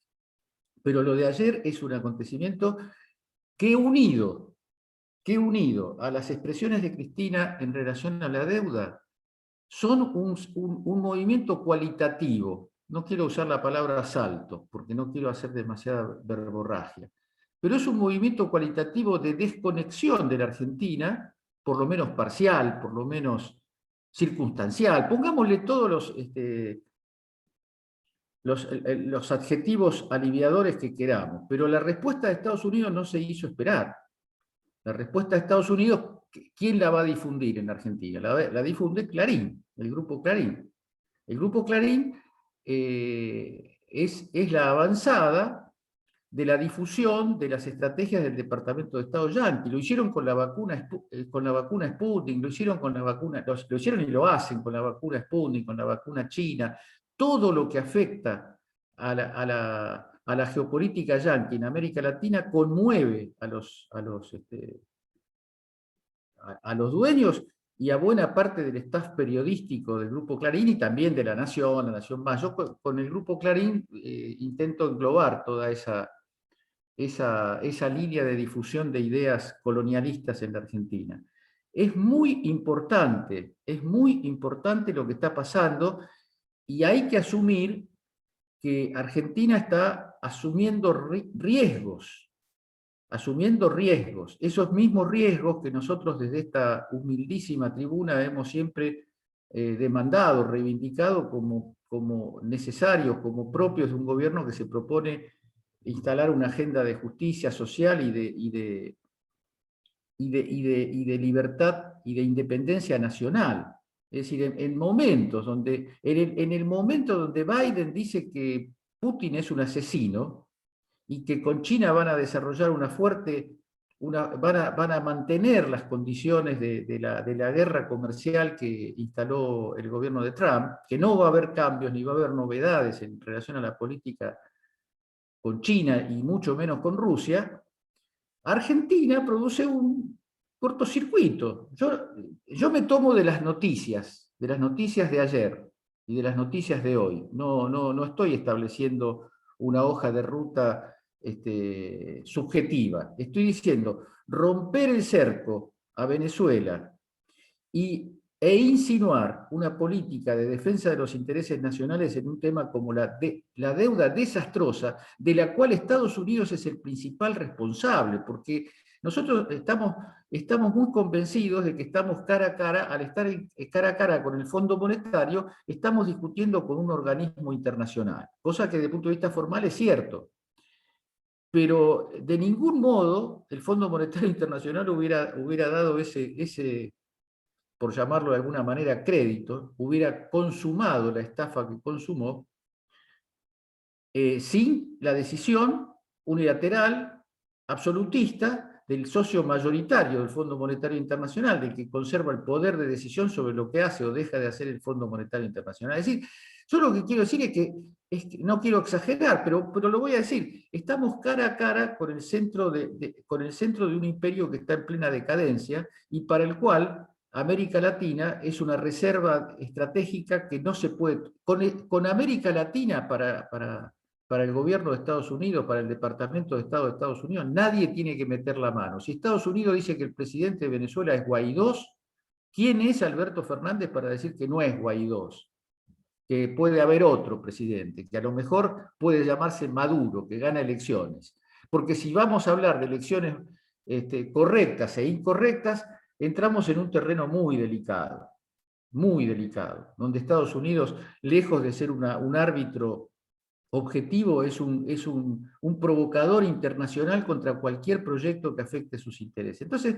Pero lo de ayer es un acontecimiento que unido a las expresiones de Cristina en relación a la deuda, son un movimiento cualitativo. No quiero usar la palabra salto, porque no quiero hacer demasiada verborragia, pero es un movimiento cualitativo de desconexión de la Argentina, por lo menos parcial, por lo menos circunstancial. Pongámosle todos los adjetivos aliviadores que queramos, pero la respuesta de Estados Unidos no se hizo esperar. La respuesta de Estados Unidos, ¿quién la va a difundir en Argentina? La difunde Clarín, el Grupo Clarín. El Grupo Clarín es la avanzada de la difusión de las estrategias del Departamento de Estado yanqui. Lo hicieron con la vacuna Sputnik, lo hicieron y lo hacen con la vacuna Sputnik, con la vacuna china. Todo lo que afecta a la geopolítica yanqui en América Latina conmueve a los dueños y a buena parte del staff periodístico del Grupo Clarín y también de La Nación Más. Yo con el Grupo Clarín intento englobar toda esa línea de difusión de ideas colonialistas en la Argentina. Es muy importante lo que está pasando y hay que asumir que Argentina está asumiendo riesgos, esos mismos riesgos que nosotros desde esta humildísima tribuna hemos siempre demandado, reivindicado como necesarios, como propios de un gobierno que se propone instalar una agenda de justicia social y de libertad y de independencia nacional. Es decir, en momentos donde, en el momento donde Biden dice que Putin es un asesino y que con China van a desarrollar van a mantener las condiciones de la guerra comercial que instaló el gobierno de Trump, que no va a haber cambios ni va a haber novedades en relación a la política con China y mucho menos con Rusia, Argentina produce un cortocircuito. Yo me tomo de las noticias de ayer y de las noticias de hoy. No estoy estableciendo una hoja de ruta subjetiva. Estoy diciendo, romper el cerco a Venezuela e insinuar una política de defensa de los intereses nacionales en un tema como la deuda desastrosa, de la cual Estados Unidos es el principal responsable, porque nosotros estamos muy convencidos de que estamos cara a cara, al estar cara a cara con el Fondo Monetario, estamos discutiendo con un organismo internacional, cosa que desde el punto de vista formal es cierto. Pero de ningún modo el Fondo Monetario Internacional hubiera dado ese, por llamarlo de alguna manera, crédito, hubiera consumado la estafa que consumó, sin la decisión unilateral, absolutista, del socio mayoritario del Fondo Monetario Internacional, del que conserva el poder de decisión sobre lo que hace o deja de hacer el Fondo Monetario Internacional. Es decir, yo lo que quiero decir es que no quiero exagerar, pero lo voy a decir, estamos cara a cara con el centro de un imperio que está en plena decadencia y para el cual América Latina es una reserva estratégica que no se puede... Con América Latina para el gobierno de Estados Unidos, para el Departamento de Estado de Estados Unidos, nadie tiene que meter la mano. Si Estados Unidos dice que el presidente de Venezuela es Guaidó, ¿quién es Alberto Fernández para decir que no es Guaidó? Que puede haber otro presidente, que a lo mejor puede llamarse Maduro, que gana elecciones. Porque si vamos a hablar de elecciones correctas e incorrectas, entramos en un terreno muy delicado, donde Estados Unidos, lejos de ser un árbitro objetivo, es un provocador internacional contra cualquier proyecto que afecte sus intereses. Entonces,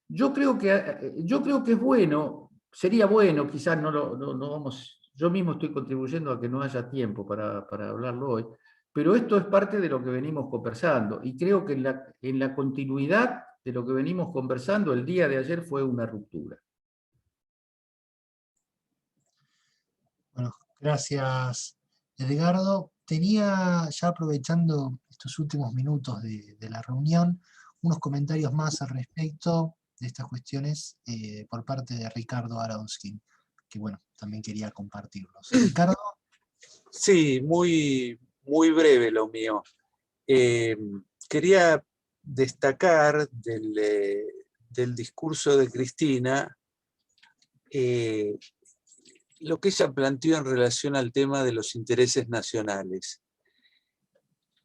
yo creo que es bueno, sería bueno, quizás no vamos, yo mismo estoy contribuyendo a que no haya tiempo para hablarlo hoy, pero esto es parte de lo que venimos conversando, y creo que en la continuidad de lo que venimos conversando, el día de ayer fue una ruptura. Bueno, gracias, Edgardo. Tenía, ya aprovechando estos últimos minutos de la reunión, unos comentarios más al respecto de estas cuestiones por parte de Ricardo Aronskin, que bueno, también quería compartirlos. Ricardo. Sí, muy, muy breve lo mío. Quería destacar del discurso de Cristina lo que ella planteó en relación al tema de los intereses nacionales.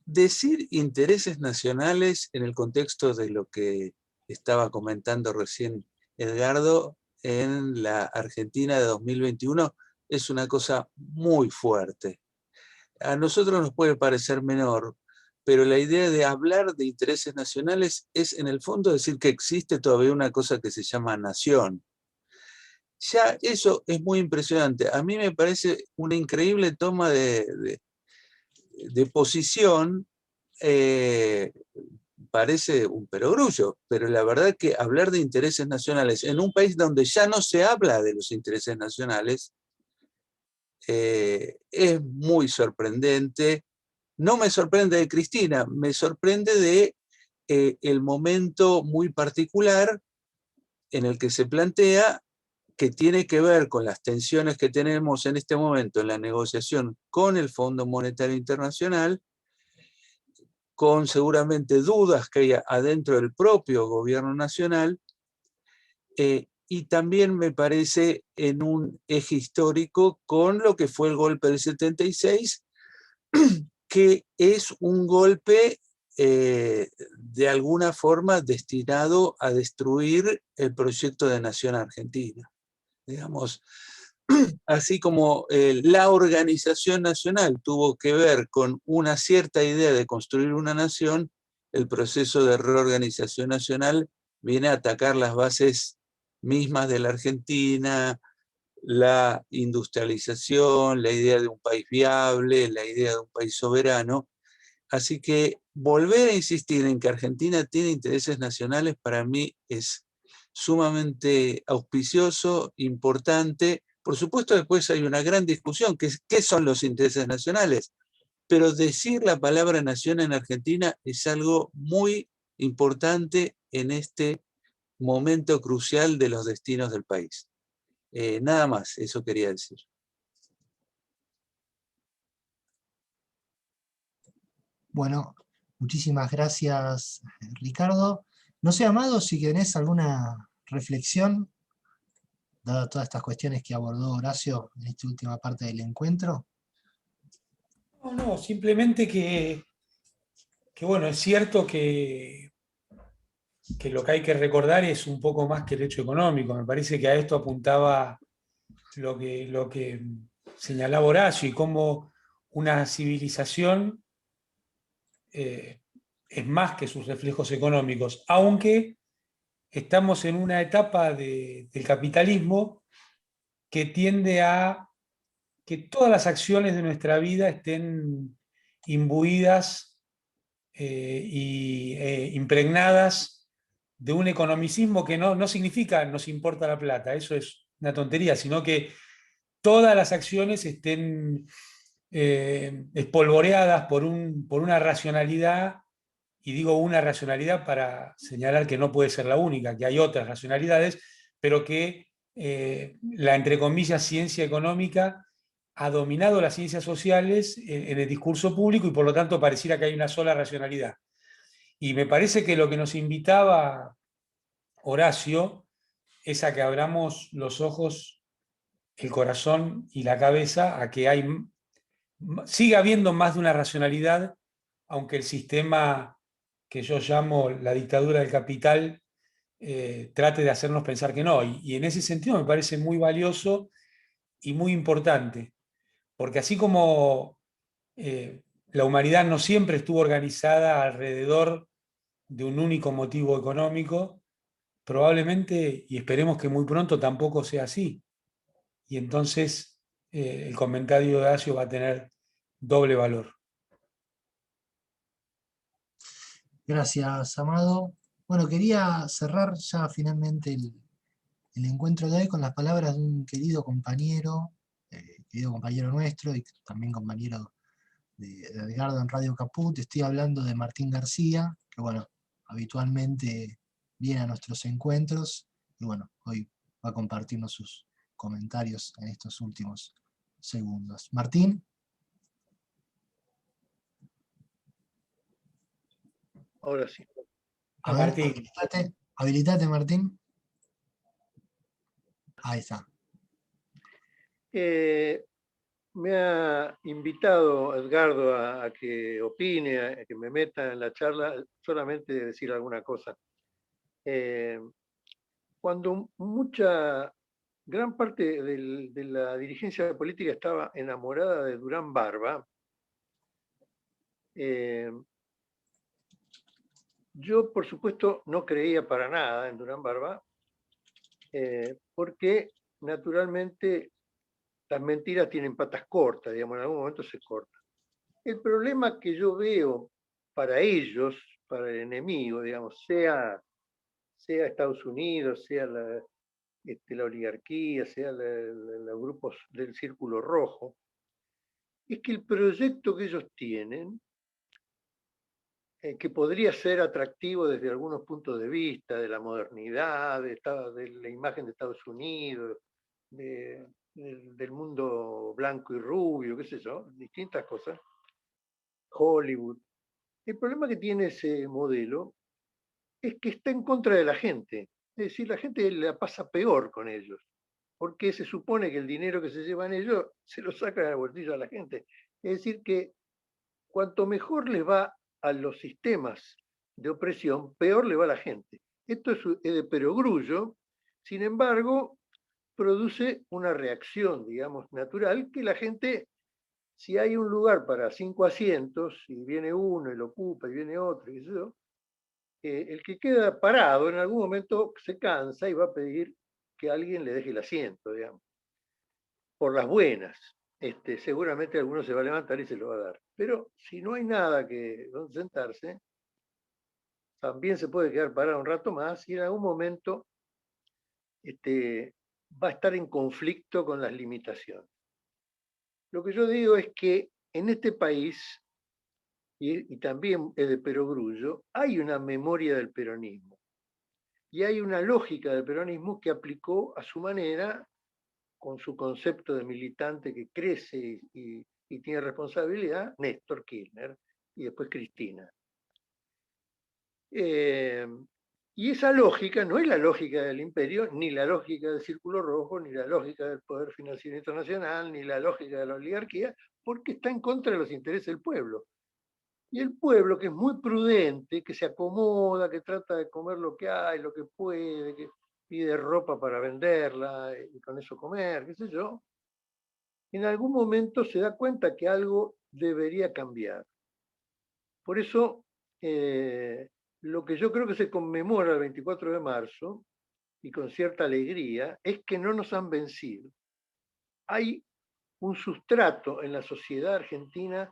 Decir intereses nacionales en el contexto de lo que estaba comentando recién Edgardo en la Argentina de 2021 es una cosa muy fuerte. A nosotros nos puede parecer menor, pero la idea de hablar de intereses nacionales es en el fondo decir que existe todavía una cosa que se llama nación. Ya eso es muy impresionante. A mí me parece una increíble toma de posición. Parece un perogrullo, pero la verdad es que hablar de intereses nacionales en un país donde ya no se habla de los intereses nacionales es muy sorprendente. No me sorprende de Cristina, me sorprende de el momento muy particular en el que se plantea, que tiene que ver con las tensiones que tenemos en este momento en la negociación con el Fondo Monetario Internacional, con seguramente dudas que hay adentro del propio gobierno nacional, y también me parece en un eje histórico con lo que fue el golpe del 76, que es un golpe de alguna forma destinado a destruir el proyecto de nación argentina. Digamos, así como la organización nacional tuvo que ver con una cierta idea de construir una nación, el proceso de reorganización nacional viene a atacar las bases mismas de la Argentina, la industrialización, la idea de un país viable, la idea de un país soberano. Así que volver a insistir en que Argentina tiene intereses nacionales para mí es sumamente auspicioso, importante. Por supuesto, después hay una gran discusión, que es qué son los intereses nacionales, pero decir la palabra nación en Argentina es algo muy importante en este momento crucial de los destinos del país. Nada más, eso quería decir. Bueno, muchísimas gracias, Ricardo. No sé, Amado, si tenés alguna reflexión, dada todas estas cuestiones que abordó Horacio en esta última parte del encuentro. No, simplemente que bueno, es cierto que lo que hay que recordar es un poco más que el hecho económico. Me parece que a esto apuntaba lo que señalaba Horacio, y cómo una civilización es más que sus reflejos económicos, aunque estamos en una etapa del capitalismo que tiende a que todas las acciones de nuestra vida estén imbuidas impregnadas de un economicismo que no significa nos importa la plata, eso es una tontería, sino que todas las acciones estén espolvoreadas por una racionalidad, y digo una racionalidad para señalar que no puede ser la única, que hay otras racionalidades, pero que la, entre comillas, ciencia económica ha dominado las ciencias sociales en el discurso público, y por lo tanto pareciera que hay una sola racionalidad. Y me parece que lo que nos invitaba Horacio es a que abramos los ojos, el corazón y la cabeza a que sigue habiendo más de una racionalidad, aunque el sistema que yo llamo la dictadura del capital trate de hacernos pensar que no. Y en ese sentido me parece muy valioso y muy importante, porque así como la humanidad no siempre estuvo organizada alrededor de un único motivo económico, probablemente, y esperemos que muy pronto, tampoco sea así. Y entonces el comentario de Horacio va a tener doble valor. Gracias, Amado. Bueno, quería cerrar ya finalmente el encuentro de hoy con las palabras de un querido compañero nuestro y también compañero de Edgardo en Radio Caput. Estoy hablando de Martín García, que bueno, habitualmente viene a nuestros encuentros y bueno, hoy va a compartirnos sus comentarios en estos últimos segundos. Martín. Ahora sí. A ver, habilitate, Martín. Ahí está. Me ha invitado Edgardo a que opine, a que me meta en la charla, solamente decir alguna cosa. Cuando gran parte de la dirigencia política estaba enamorada de Durán Barba, yo, por supuesto, no creía para nada en Durán Barba, porque naturalmente las mentiras tienen patas cortas, digamos, en algún momento se cortan. El problema que yo veo para ellos, para el enemigo, digamos, sea Estados Unidos, sea la oligarquía, sea los grupos del Círculo Rojo, es que el proyecto que ellos tienen, que podría ser atractivo desde algunos puntos de vista, de la modernidad, de la imagen de Estados Unidos, del mundo blanco y rubio, qué sé yo, distintas cosas, Hollywood. El problema que tiene ese modelo es que está en contra de la gente. Es decir, la gente la pasa peor con ellos, porque se supone que el dinero que se llevan ellos se lo sacan al bolsillo a la gente. Es decir, que cuanto mejor les va a los sistemas de opresión, peor le va a la gente. Esto es de perogrullo, sin embargo, produce una reacción, digamos, natural, que la gente, si hay un lugar para 5 asientos, y viene uno y lo ocupa, y viene otro, y eso, el que queda parado en algún momento se cansa y va a pedir que alguien le deje el asiento, digamos, por las buenas. Seguramente alguno se va a levantar y se lo va a dar. Pero si no hay nada donde sentarse, también se puede quedar parado un rato más y en algún momento va a estar en conflicto con las limitaciones. Lo que yo digo es que en este país, y también es de Perogrullo, hay una memoria del peronismo. Y hay una lógica del peronismo que aplicó a su manera, con su concepto de militante que crece y tiene responsabilidad, Néstor Kirchner y después Cristina. Y esa lógica no es la lógica del imperio, ni la lógica del Círculo Rojo, ni la lógica del poder financiero internacional, ni la lógica de la oligarquía, porque está en contra de los intereses del pueblo. Y el pueblo, que es muy prudente, que se acomoda, que trata de comer lo que hay, lo que puede, que pide ropa para venderla y con eso comer, qué sé yo, en algún momento se da cuenta que algo debería cambiar. Por eso, lo que yo creo que se conmemora el 24 de marzo, y con cierta alegría, es que no nos han vencido. Hay un sustrato en la sociedad argentina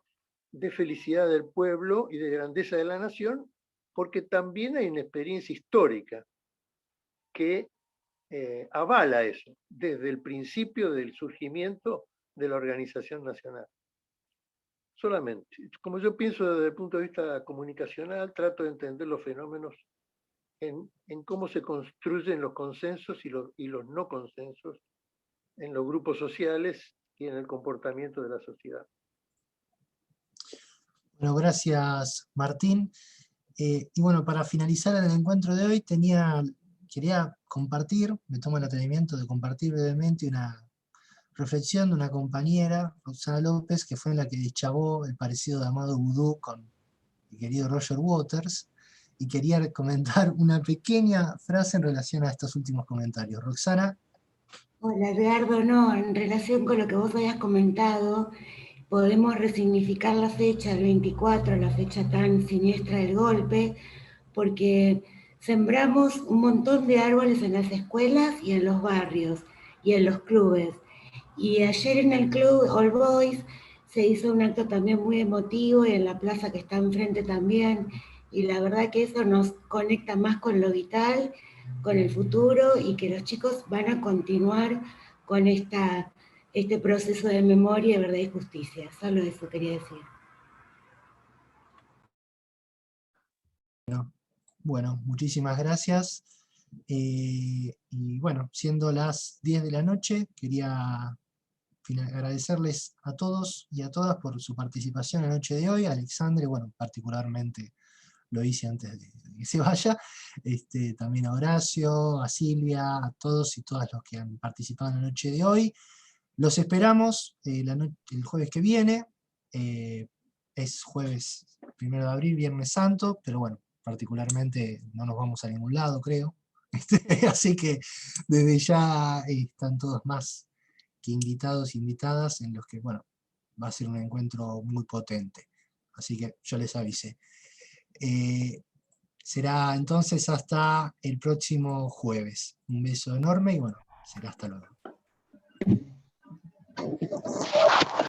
de felicidad del pueblo y de grandeza de la nación, porque también hay una experiencia histórica que avala eso, desde el principio del surgimiento de la organización nacional. Solamente. Como yo pienso desde el punto de vista comunicacional, trato de entender los fenómenos en cómo se construyen los consensos y los no consensos en los grupos sociales y en el comportamiento de la sociedad. Bueno, gracias Martín. Y bueno, para finalizar el encuentro de hoy quería compartir, me tomo el atrevimiento de compartir brevemente una reflexión de una compañera, Roxana López, que fue la que deschavó el parecido de Amado Boudou con el querido Roger Waters, y quería comentar una pequeña frase en relación a estos últimos comentarios. Roxana. Hola Edgardo, no, en relación con lo que vos habías comentado, podemos resignificar la fecha, el 24, la fecha tan siniestra del golpe, porque sembramos un montón de árboles en las escuelas y en los barrios y en los clubes. Y ayer en el club All Boys se hizo un acto también muy emotivo y en la plaza que está enfrente también, y la verdad que eso nos conecta más con lo vital, con el futuro, y que los chicos van a continuar con este proceso de memoria, verdad y justicia. Solo eso quería decir. Bueno, muchísimas gracias. Y bueno, siendo las 10 de la noche, quería agradecerles a todos y a todas por su participación en la noche de hoy. Alexandre, bueno, particularmente lo hice antes de que se vaya. También a Horacio, a Silvia, a todos y todas los que han participado en la noche de hoy. Los esperamos el jueves que viene. Es jueves 1 de abril, Viernes Santo, pero bueno, particularmente no nos vamos a ningún lado, creo. Así que desde ya están todos más que invitados e invitadas, en los que, bueno, va a ser un encuentro muy potente. Así que yo les avisé. Será entonces hasta el próximo jueves. Un beso enorme y bueno, será hasta luego.